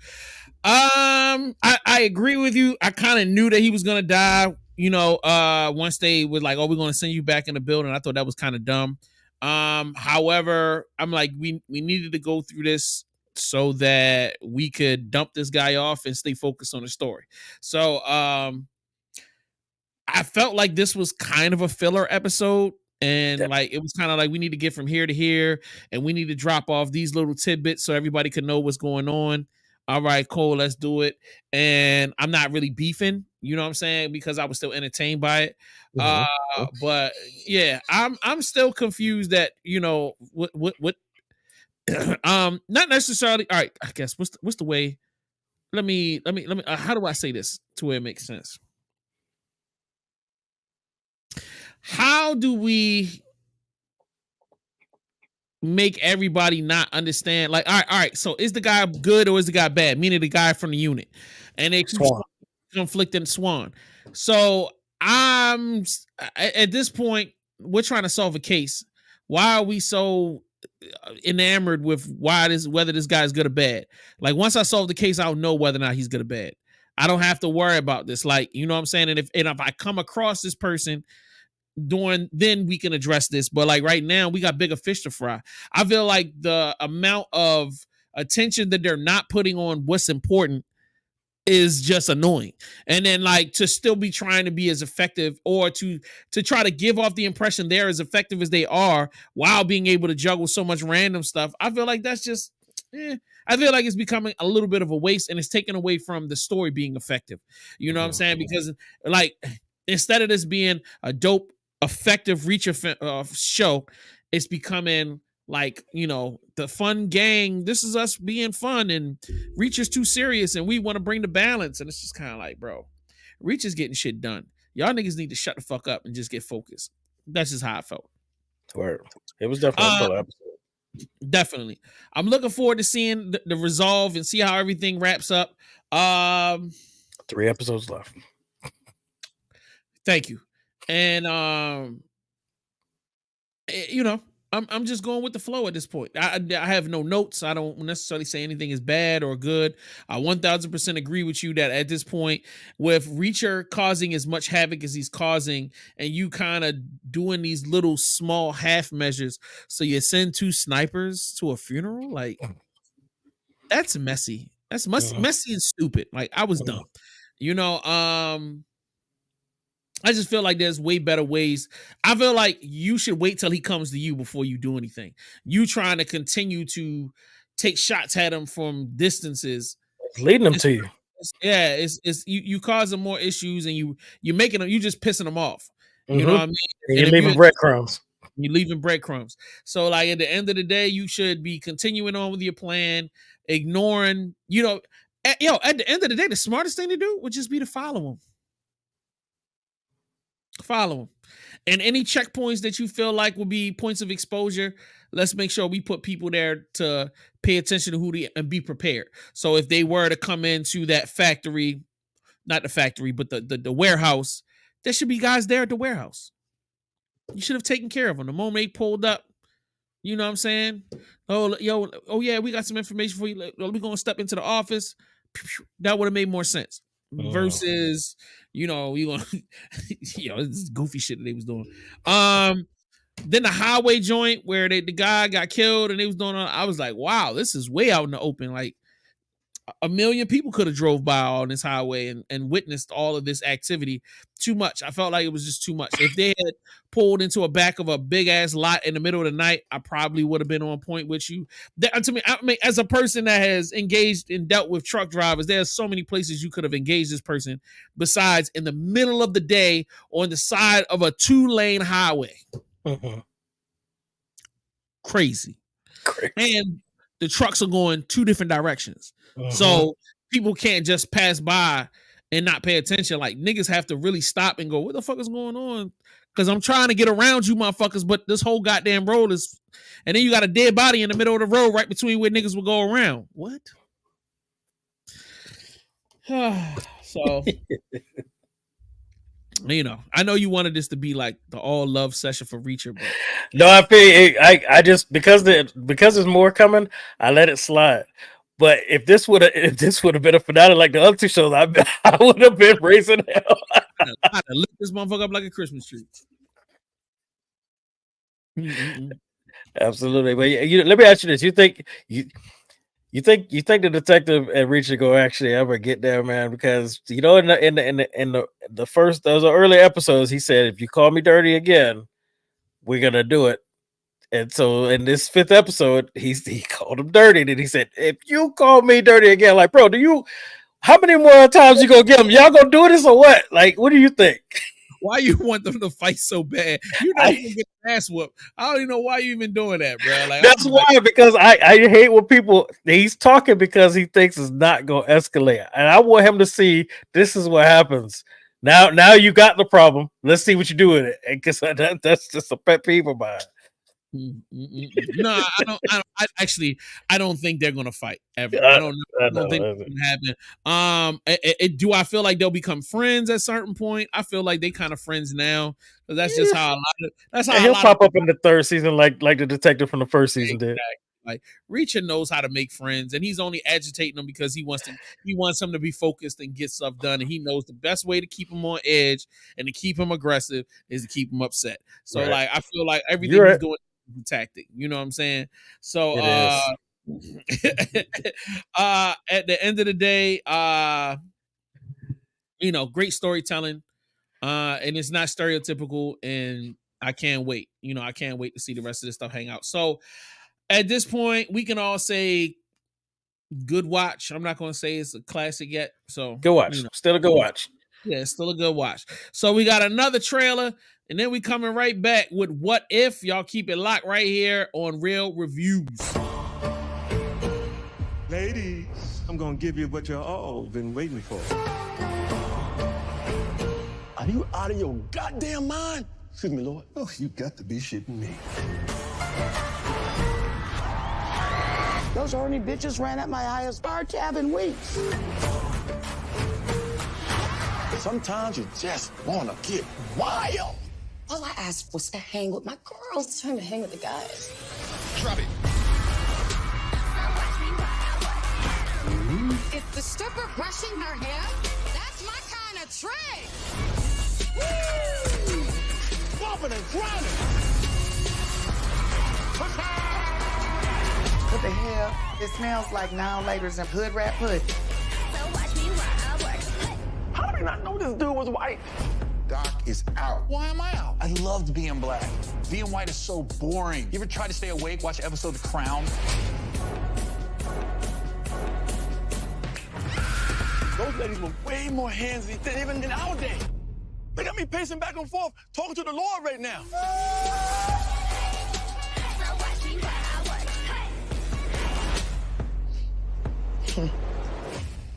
I agree with you. I kind of knew that he was gonna die. Once they were like, "Oh, we're gonna send you back in the building," I thought that was kind of dumb. However, I'm like, we needed to go through this so that we could dump this guy off and stay focused on the story. So, I felt like this was kind of a filler episode. And like it was kind of like we need to get from here to here, and we need to drop off these little tidbits so everybody can know what's going on. All right, cool, let's do it. And I'm not really beefing, you know what I'm saying, because I was still entertained by it. But yeah, I'm still confused that what not necessarily. All right, I guess what's the way? Let me. How do I say this to where it makes sense? How do we make everybody not understand? Like, all right. So is the guy good or is the guy bad? Meaning the guy from the unit, and they conflicting Swan. So I'm at this point, we're trying to solve a case. Why are we so enamored with whether this guy is good or bad? Like once I solve the case, I'll know whether or not he's good or bad. I don't have to worry about this. Like, you know what I'm saying? And if I come across this person then we can address this. But like right now, we got bigger fish to fry. I feel like the amount of attention that they're not putting on what's important is just annoying. And then like to still be trying to be as effective or to try to give off the impression they're as effective as they are while being able to juggle so much random stuff. I feel like that's just I feel like it's becoming a little bit of a waste and it's taken away from the story being effective. You know what I'm saying? Because like instead of this being a dope, effective Reacher show, it's becoming like, you know, the fun gang. This is us being fun and Reacher's too serious and we want to bring the balance. And it's just kind of like, bro, Reacher's getting shit done. Y'all niggas need to shut the fuck up and just get focused. That's just how I felt. Word. It was definitely a killer episode. Definitely. I'm looking forward to seeing the resolve and see how everything wraps up. 3 episodes left. Thank you. And you know, I'm just going with the flow at this point. I have no notes. I don't necessarily say anything is bad or good. I 1000% agree with you that at this point, with Reacher causing as much havoc as he's causing, and you kind of doing these little small half measures, so you send 2 snipers to a funeral, like that's messy. That's messy and stupid. Like I was dumb. You know, I just feel like there's way better ways. I feel like you should wait till he comes to you before you do anything. You trying to continue to take shots at him from distances. It's leading them to you. It's you causing more issues and you making them, you just pissing them off. You know what I mean? And you're leaving breadcrumbs. You're leaving breadcrumbs. So like at the end of the day, you should be continuing on with your plan, ignoring, you know, at the end of the day, the smartest thing to do would just be to follow him. Follow him. And any checkpoints that you feel like will be points of exposure, let's make sure we put people there to pay attention to and be prepared. So if they were to come into that factory, not the factory, but the warehouse, there should be guys there at the warehouse. You should have taken care of them. The moment they pulled up, you know what I'm saying? Oh yeah, we got some information for you. We're going to step into the office. That would have made more sense. Versus, you know, this is goofy shit that they was doing. Then the highway joint where the guy got killed and they was doing, I was like, wow, this is way out in the open. Like 1 million people could have drove by on this highway and witnessed all of this activity. Too much. I felt like it was just too much. If they had pulled into a back of a big ass lot in the middle of the night, I probably would have been on point with you. I mean, as a person that has engaged and dealt with truck drivers, there's so many places you could have engaged this person besides in the middle of the day on the side of a 2-lane highway. Crazy. And the trucks are going 2 different directions. So people can't just pass by and not pay attention. Like niggas have to really stop and go, what the fuck is going on? Because I'm trying to get around you motherfuckers, but this whole goddamn road is, and then you got a dead body in the middle of the road right between where niggas will go around. What? So, you know, I know you wanted this to be like the all love session for Reacher, but no, I feel I just because there's more coming, I let it slide. But if this would have been a finale like the other 2 shows, I would have been raising hell. I'd lit this motherfucker up like a Christmas tree. Absolutely. But let me ask you this: you think the detective at Reacher go actually ever get there, man? Because you know, in the first, those early episodes, he said, "If you call me dirty again, we're gonna do it." And so in this 5th episode, he called him dirty. And he said, if you call me dirty again, like, bro, how many more times you gonna get him? Y'all gonna do this or what? Like, what do you think? Why you want them to fight so bad? You know you get ass whooped. I don't even know why you even doing that, bro. Like, that's why, because I hate when people, he's talking because he thinks it's not gonna escalate. And I want him to see this is what happens. Now you got the problem. Let's see what you do with it. Because that's just a pet peeve of mine. No, I don't. I don't think they're gonna fight ever. I don't think it's gonna happen. Do I feel like they'll become friends at a certain point? I feel like they kind of friends now, because that's just how a lot of. That's how he'll pop up in the 3rd season, like the detective from the 1st season did. Like Reacher knows how to make friends, and he's only agitating them because he wants them to be focused and get stuff done. And he knows the best way to keep them on edge and to keep him aggressive is to keep him upset. So Right. like I feel like everything he's doing is a tactic. You know what I'm saying? So It at the end of the day, great storytelling. And it's not stereotypical, and I can't wait. I can't wait to see the rest of this stuff hang out. So at this point, we can all say good watch. I'm not going to say it's a classic yet. So good watch. Still a good watch. Yeah, it's still a good watch. So we got another trailer, and then we coming right back with What If. Y'all keep it locked right here on Real Reviews. Ladies, I'm going to give you what you're all been waiting for. Are you out of your goddamn mind? Excuse me, Lord. Oh, you got to be shitting me. Those horny bitches ran at my highest bar tab in weeks. Sometimes you just want to get wild. All I asked was to hang with my girls. It's time to hang with the guys. Drop it. Is the stripper brushing her hair? That's my kind of trick. Woo! Bumping and grinding. What the hell? It smells like now laters and hood rat pudding. How did I not know this dude was white? Doc is out. Why am I out? I loved being black. Being white is so boring. You ever try to stay awake, watch an episode of The Crown? Those ladies were way more handsy than even in our day. They got me pacing back and forth, talking to the Lord right now.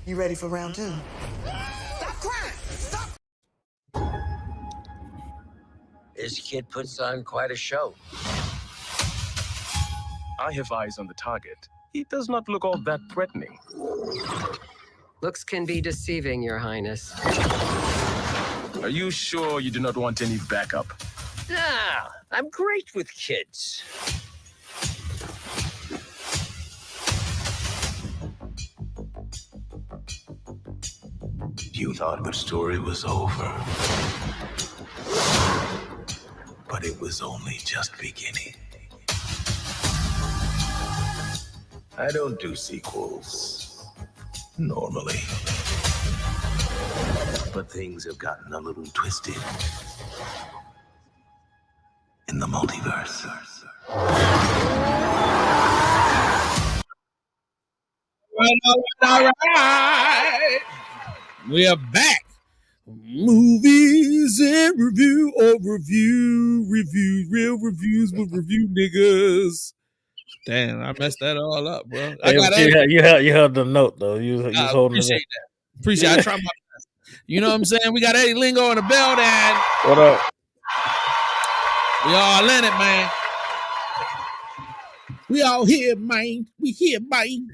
You ready for round two? Stop crying! Stop! This kid puts on quite a show. I have eyes on the target. He does not look all that threatening. Looks can be deceiving, Your Highness. Are you sure you do not want any backup? Nah, I'm great with kids. You thought the story was over. But it was only just beginning. I don't do sequels, normally. But things have gotten a little twisted in the multiverse. All right. We are back. Movies and review or reviews, real reviews with review niggas. Damn, I messed that all up, bro. You held the note though. You was holding appreciate it. that. Appreciate. I try my best. You know what I'm saying? We got Eddie Lingo in the building. What up? We all in it, man. We all here, man. We here, man.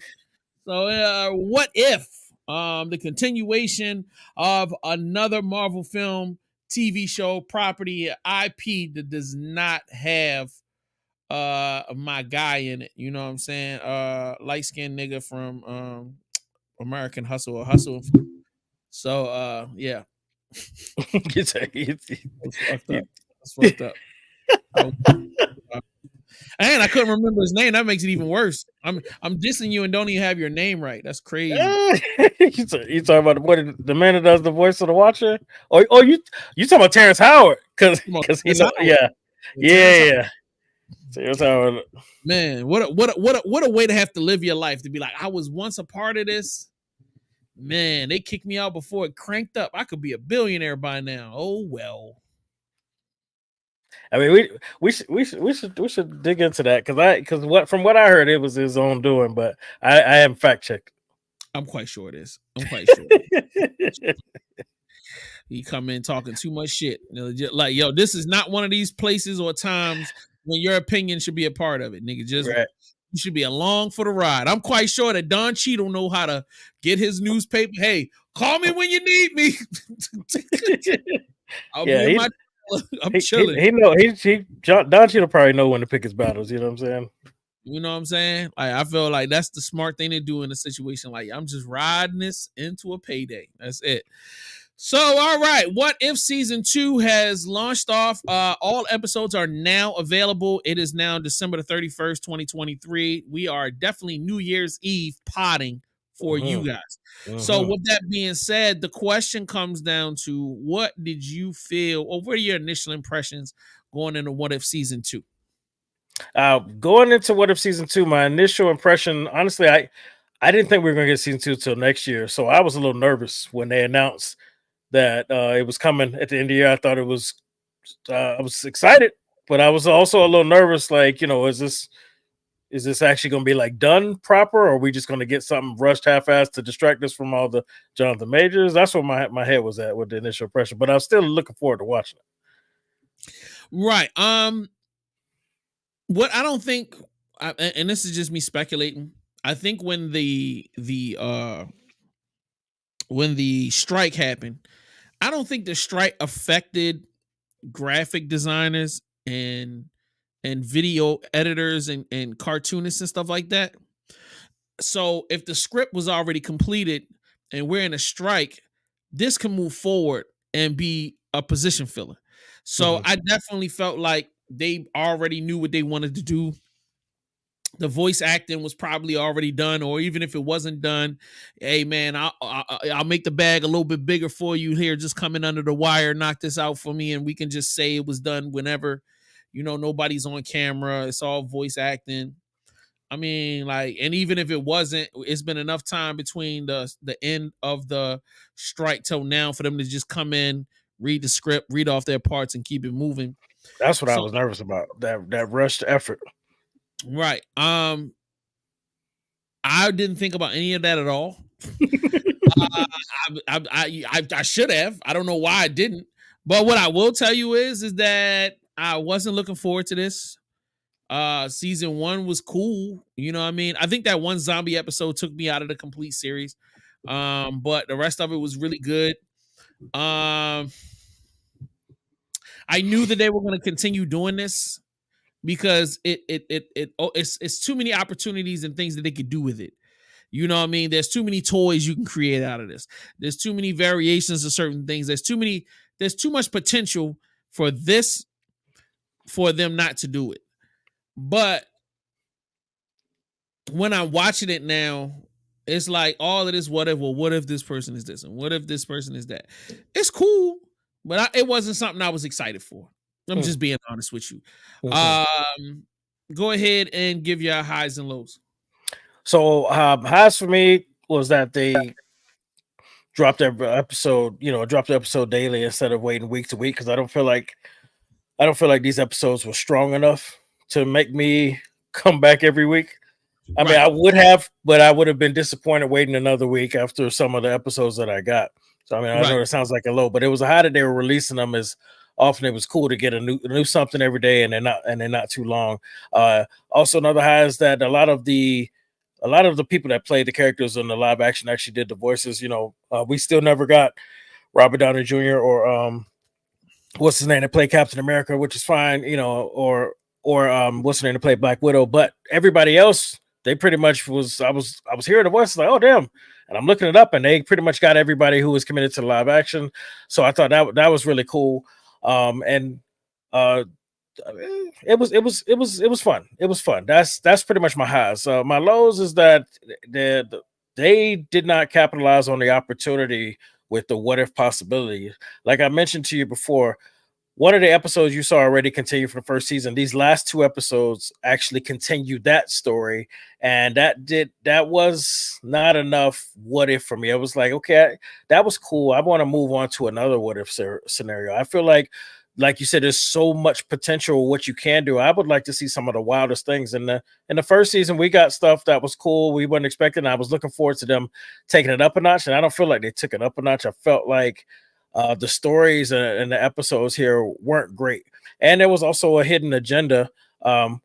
So, what if the continuation of another Marvel film, TV show, property, IP that does not have my guy in it? You know what I'm saying? Light-skinned nigga from American Hustle or Hustle. So, yeah. It's fucked up. And I couldn't remember his name. That makes it even worse. I'm dissing you and don't even have your name right. That's crazy. You talking about the man that does the voice of the Watcher? Oh, you talking about Terrence Howard? Because he know, yeah. Terrence Howard. Man, what a way to have to live your life, to be like, I was once a part of this. Man, they kicked me out before it cranked up. I could be a billionaire by now. Oh well. I mean, we should dig into that because from what I heard, it was his own doing, but I haven't fact checked. I'm quite sure it is. I'm quite sure. He come in talking too much shit. Like, yo, this is not one of these places or times when your opinion should be a part of it, nigga. Just right. You should be along for the ride. I'm quite sure that Don Cheadle know how to get his newspaper. Hey, call me when you need me. I'll be in my. I'm chilling. Don Cheadle probably know when to pick his battles. You know what I'm saying? You know what I'm saying? Like, I feel like that's the smart thing to do in a situation like I'm just riding this into a payday. That's it. So, all right. What If Season 2 has launched off? All episodes are now available. It is now December the 31st, 2023. We are definitely New Year's Eve potting for you guys. So, with that being said, the question comes down to what did you feel, or what are your initial impressions going into What If Season 2? Going into What If Season 2, my initial impression, honestly, I didn't think we were going to get Season 2 till next year. So I was a little nervous when they announced that it was coming at the end of the year. I thought it was, I was excited, but I was also a little nervous. Like, is this actually going to be like done proper, or are we just going to get something rushed half-assed to distract us from all the Jonathan Majors? That's what my head was at with the initial impression, but I was still looking forward to watching it. Right. What I don't think, and this is just me speculating, I think when the strike happened, I don't think the strike affected graphic designers and video editors and cartoonists and stuff like that. So if the script was already completed and we're in a strike, this can move forward and be a position filler. So I definitely felt like they already knew what they wanted to do. The voice acting was probably already done, or even if it wasn't done, hey man, I'll make the bag a little bit bigger for you here. Just coming under the wire, knock this out for me, and we can just say it was done whenever. Nobody's on camera. It's all voice acting. I mean, like, and even if it wasn't, it's been enough time between the end of the strike till now for them to just come in, read the script, read off their parts, and keep it moving. That's what I was nervous about. That rushed effort. Right. I didn't think about any of that at all. I should have. I don't know why I didn't. But what I will tell you is that I wasn't looking forward to this. Season 1 was cool. You know what I mean? I think that one zombie episode took me out of the complete series. But the rest of it was really good. I knew that they were going to continue doing this because it's too many opportunities and things that they could do with it. You know what I mean? There's too many toys you can create out of this. There's too many variations of certain things. There's too much potential for them not to do it. But when I'm watching it now, it's like all of this, what if this person is this? And what if this person is that? It's cool, but it wasn't something I was excited for. I'm just being honest with you. Go ahead and give your highs and lows. So highs for me was that they dropped their episode, dropped the episode daily instead of waiting week to week, because I don't feel like these episodes were strong enough to make me come back every week. I mean, I would have, but I would have been disappointed waiting another week after some of the episodes that I got. So I mean, I know it sounds like a low, but it was a high that they were releasing them as often. It was cool to get a new something every day, and they're not too long. Also, another high is that a lot of the people that played the characters in the live action actually did the voices. We still never got Robert Downey Jr. or what's his name to play Captain America, which is fine, or what's her name to play Black Widow. But everybody else, they pretty much was. I was hearing the voices like, oh damn, and I'm looking it up, and they pretty much got everybody who was committed to the live action. So I thought that was really cool. It was fun. It was fun. That's pretty much my highs. My lows is that they did not capitalize on the opportunity with the what if possibility. Like I mentioned to you before, one of the episodes you saw already continue for the first season. These last 2 episodes actually continued that story, and that was not enough what if for me. I was like, okay, that was cool. I want to move on to another what if scenario. I feel like you said, there's so much potential what you can do. I would like to see some of the wildest things. In the first season, we got stuff that was cool. We weren't expecting. I was looking forward to them taking it up a notch, and I don't feel like they took it up a notch. I felt like the stories and the episodes here weren't great, and there was also a hidden agenda,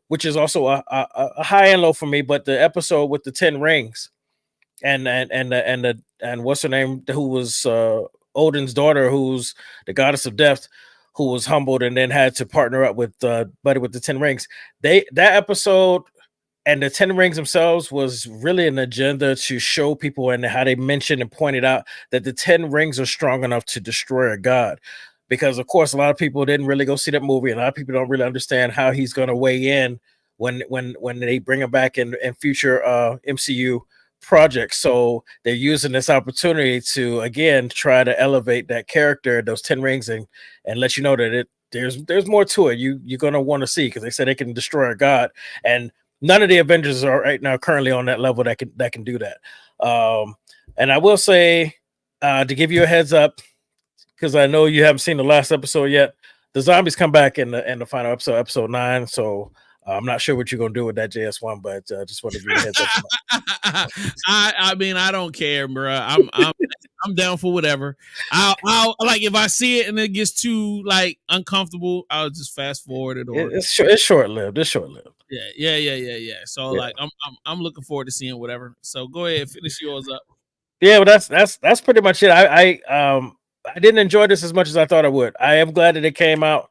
which is also a high and low for me. But the episode with the 10 rings, and what's her name, who was Odin's daughter, who's the goddess of death, who was humbled and then had to partner up with Buddy with the 10 rings. That episode and the Ten Rings themselves was really an agenda to show people and how they mentioned and pointed out that the Ten Rings are strong enough to destroy a god. Because of course, a lot of people didn't really go see that movie, and a lot of people don't really understand how he's going to weigh in when they bring him back in future MCU projects. So they're using this opportunity to again try to elevate that character, those Ten Rings, and let you know that there's more to it. You're gonna want to see, because they said they can destroy a god, and none of the Avengers are right now currently on that level that can do that. And I will say, to give you a heads up, because I know you haven't seen the last episode yet, the zombies come back in the final episode, episode 9. So I'm not sure what you're gonna do with that JS1, but just want to give you a heads up. I mean, I don't care, bro. I'm down for whatever. I'll like, if I see it and it gets too like uncomfortable, I'll just fast forward it. Or It's short lived. It's short lived. Yeah. So Yeah. like, I'm looking forward to seeing whatever. So go ahead, finish yours up. Yeah, well, that's pretty much it. I didn't enjoy this as much as I thought I would. I am glad that it came out.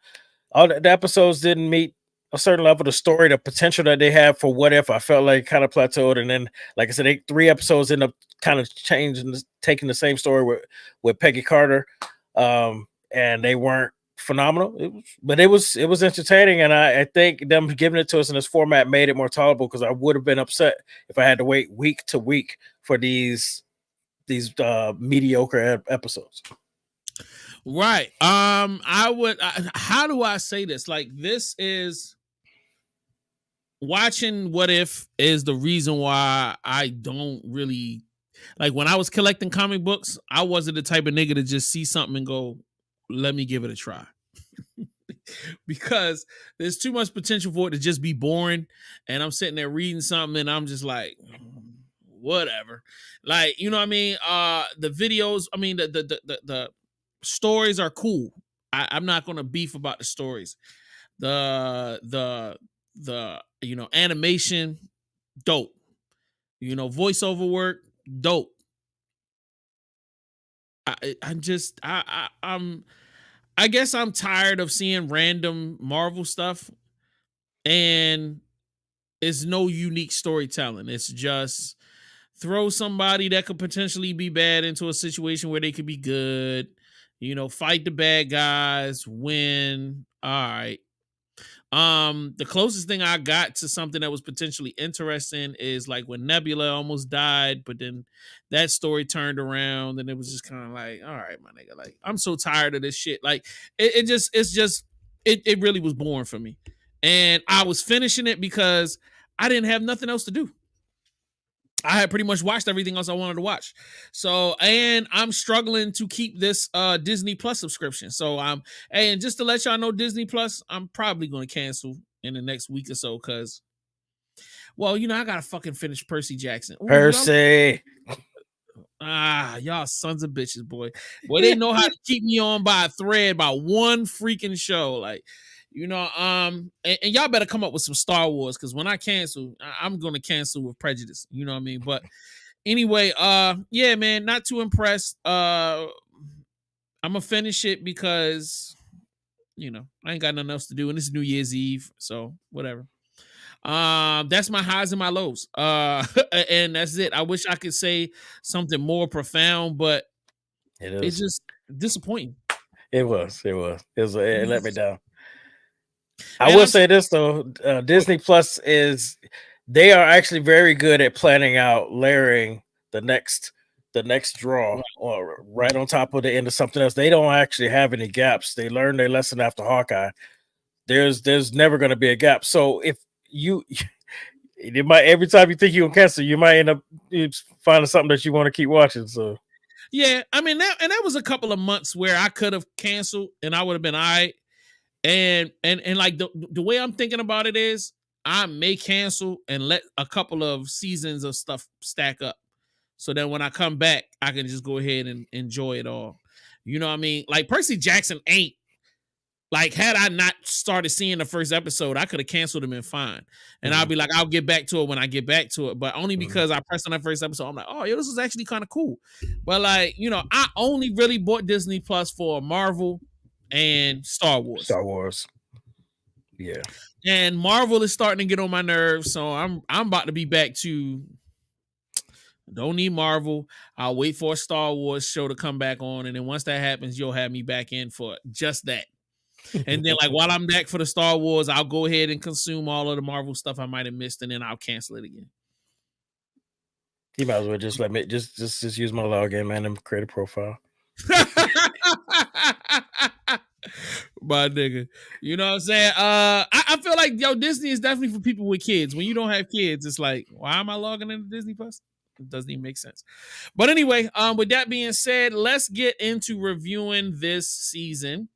All the episodes didn't meet a certain level. The story, the potential that they have for what if, I felt like kind of plateaued. And then, like I said, 3 episodes end up kind of changing, taking the same story with Peggy Carter, and they weren't phenomenal. It was entertaining, and I think them giving it to us in this format made it more tolerable, because I would have been upset if I had to wait week to week for these mediocre episodes. Right. How do I say this? Like, this is watching What If is the reason why I don't really like, when I was collecting comic books, I wasn't the type of nigga to just see something and go, let me give it a try. Because there's too much potential for it to just be boring. And I'm sitting there reading something and I'm just like, whatever. Like, you know what I mean? The videos, I mean, the stories are cool. I'm not gonna beef about the stories. The animation, dope. Voiceover work, dope. I guess I'm tired of seeing random Marvel stuff, and it's no unique storytelling. It's just throw somebody that could potentially be bad into a situation where they could be good. Fight the bad guys, win. All right. The closest thing I got to something that was potentially interesting is like when Nebula almost died, but then that story turned around and it was just kind of like, all right, my nigga, like, I'm so tired of this shit. Like, it really was boring for me. And I was finishing it because I didn't have nothing else to do. I had pretty much watched everything else I wanted to watch. So, and I'm struggling to keep this Disney Plus subscription. So and just to let y'all know, Disney Plus, I'm probably going to cancel in the next week or so, because, well, I gotta fucking finish Percy Jackson. Ooh, Percy. Y'all sons of bitches, boy. They know how to keep me on by a thread by one freaking show. Like, and y'all better come up with some Star Wars, because when I cancel, I'm gonna cancel with prejudice. You know what I mean? But anyway, yeah, man, not too impressed. I'm gonna finish it because I ain't got nothing else to do, and it's New Year's Eve, so whatever. That's my highs and my lows. And that's it. I wish I could say something more profound, but it's just disappointing. It let me down. I will say this though, Disney Plus they are actually very good at planning out layering the next draw or right on top of the end of something else. They don't actually have any gaps. They learned their lesson after Hawkeye. There's never going to be a gap. So if it might, every time you think you can cancel, you might end up finding something that you want to keep watching. So yeah, I mean that was a couple of months where I could have canceled and I would have been all right. And like the way I'm thinking about it is, I may cancel and let a couple of seasons of stuff stack up, so then when I come back, I can just go ahead and enjoy it all. You know what I mean? Like, Percy Jackson ain't like, had I not started seeing the first episode, I could have canceled him and fine. And I'll be like, I'll get back to it when I get back to it. But only because I pressed on that first episode, I'm like, oh, yo, this is actually kind of cool. But like, I only really bought Disney Plus for Marvel and Star Wars. Yeah. And Marvel is starting to get on my nerves, so I'm about to be back to don't need Marvel. I'll wait for a Star Wars show to come back on, and then once that happens, you'll have me back in for just that. And then, like, while I'm back for the Star Wars, I'll go ahead and consume all of the Marvel stuff I might have missed, and then I'll cancel it again. You might as well just let me just use my login, man, and create a profile. My nigga, you know what I'm saying? I feel like Disney is definitely for people with kids. When you don't have kids, it's like, why am I logging into Disney Plus? It doesn't even make sense. But anyway, with that being said, let's get into reviewing this season.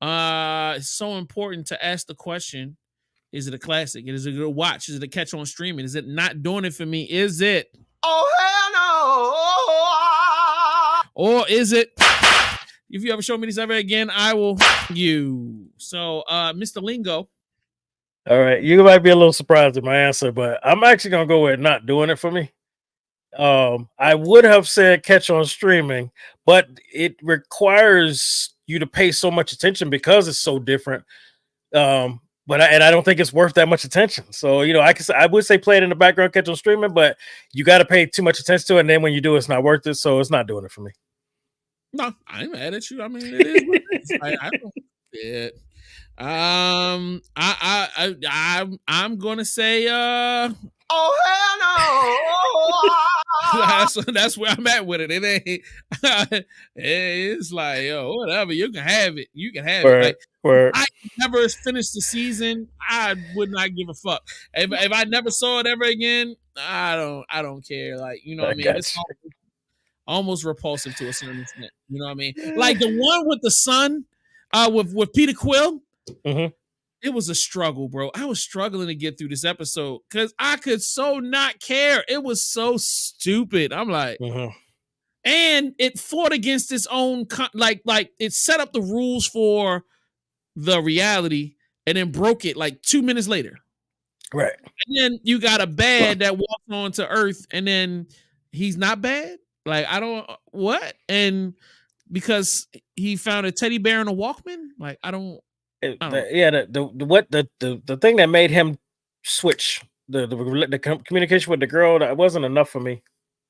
It's so important to ask the question: is it a classic? Is it a good watch? Is it a catch on streaming? Is it not doing it for me? Is it? Oh, hell no! Or is it? If you ever show me this ever again, I will you. So, Mr. Lingo. All right, you might be a little surprised at my answer, but I'm actually gonna go with not doing it for me. I would have said catch on streaming, but it requires you to pay so much attention because it's so different. But I don't think it's worth that much attention. So I would say play it in the background, catch on streaming, but you got to pay too much attention to it, and then when you do, it's not worth it. So it's not doing it for me. No, I ain't mad at you. I mean, it is what it is. I don't. Yeah. I'm gonna say Oh, hell no! that's where I'm at with it. It ain't. It's like, yo, whatever. You can have it. You can have it. Like, I never finished the season, I would not give a fuck. If I never saw it ever again, I don't care. Like, you know what I mean? It's almost repulsive to a certain extent. You know what I mean? Like the one with the son, with Peter Quill. Mm-hmm. It was a struggle, bro. I was struggling to get through this episode because I could so not care. It was so stupid. I'm like, and it fought against its own, like it set up the rules for the reality and then broke it like 2 minutes later. Right. And then you got a bad that walks onto Earth and then he's not bad. Like, I don't, what? And because he found a teddy bear in a Walkman? Like, I don't. The thing that made him switch the communication with the girl, that wasn't enough for me.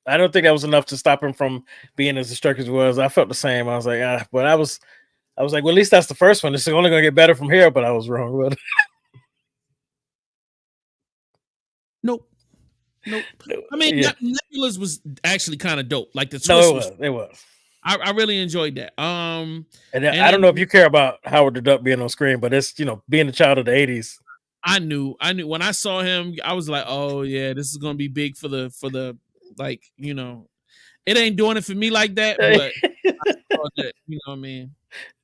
I don't think that was enough to stop him from being as destructive as he was. I felt the same. I was like, but I was like, well, at least that's the first one. It's only gonna get better from here. But I was wrong with it. Nope. I mean, Nebula's was actually kind of dope. Like the twist it was. I really enjoyed that. And I don't know if you care about Howard the Duck being on screen, but it's being a child of the 80s. I knew when I saw him, I was like, oh yeah, this is gonna be big for the like, it ain't doing it for me like that, but I saw that, you know what I mean?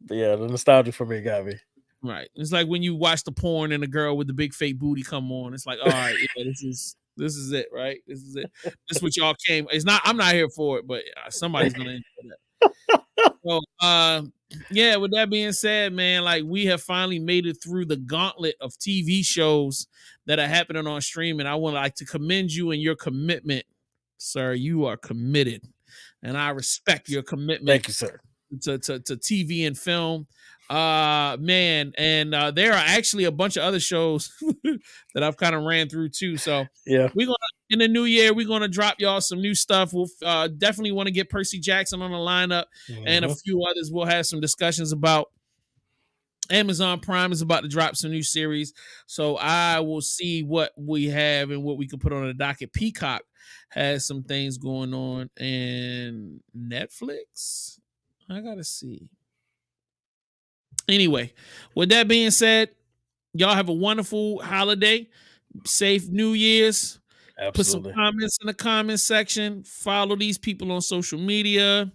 But yeah, the nostalgia for me got me. Right. It's like when you watch the porn and a girl with the big fake booty come on. It's like, all right, yeah, this is it, right? This is it. This is what y'all came. It's not. I'm not here for it, but somebody's gonna enjoy that. So, yeah. With that being said, man, like we have finally made it through the gauntlet of TV shows that are happening on streaming. I would like to commend you and your commitment, sir. You are committed, and I respect your commitment. Thank you, sir. To TV and film. Man, and there are actually a bunch of other shows that I've kind of ran through too. So yeah, we're gonna in the new year, we're gonna drop y'all some new stuff. We'll definitely want to get Percy Jackson on the lineup and a few others. We'll have some discussions about. Amazon Prime is about to drop some new series, so I will see what we have and what we can put on the docket. Peacock has some things going on, and Netflix, I gotta see. Anyway, with that being said, y'all have a wonderful holiday. Safe New Year's. Absolutely. Put some comments in the comment section. Follow these people on social media.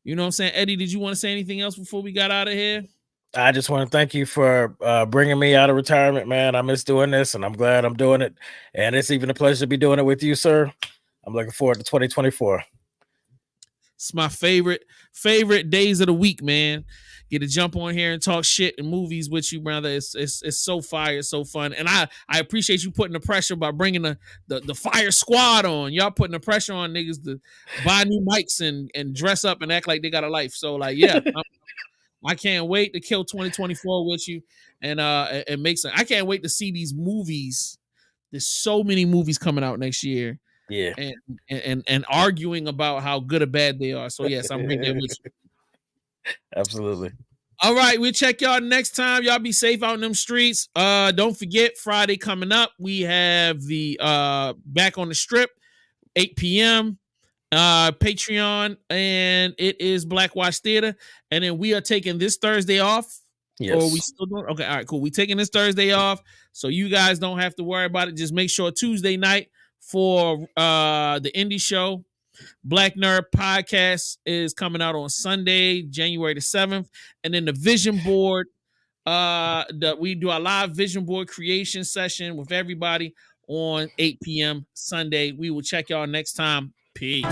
You know what I'm saying? Eddie, did you want to say anything else before we got out of here? I just want to thank you for bringing me out of retirement, man. I miss doing this, and I'm glad I'm doing it. And it's even a pleasure to be doing it with you, sir. I'm looking forward to 2024. It's my favorite days of the week, man. Get to jump on here and talk shit and movies with you, brother. It's so fire, it's so fun. And I appreciate you putting the pressure by bringing the fire squad on. Y'all putting the pressure on niggas to buy new mics and dress up and act like they got a life. So like, yeah, I can't wait to kill 2024 with you and make some. I can't wait to see these movies. There's so many movies coming out next year. Yeah. And arguing about how good or bad they are. So yes, I'm right there with you. Absolutely. All right, we'll check y'all next time. Y'all be safe out in them streets. Don't forget, Friday coming up, we have the Back on the Strip, 8 p.m. Patreon, and it is Black Watch Theater. And then we are taking this Thursday off. Yes. Or are we still doing? Okay, all right, cool. We taking this Thursday off, so you guys don't have to worry about it. Just make sure Tuesday night for the indie show, Black Nerd Podcast, is coming out on Sunday, January the 7th. And then the Vision Board, we do a live Vision Board creation session with everybody on 8 p.m. Sunday. We will check y'all next time. Peace.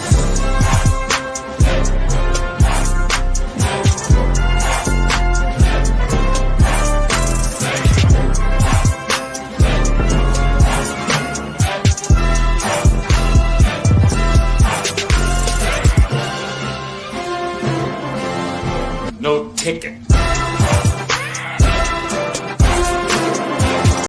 No ticket.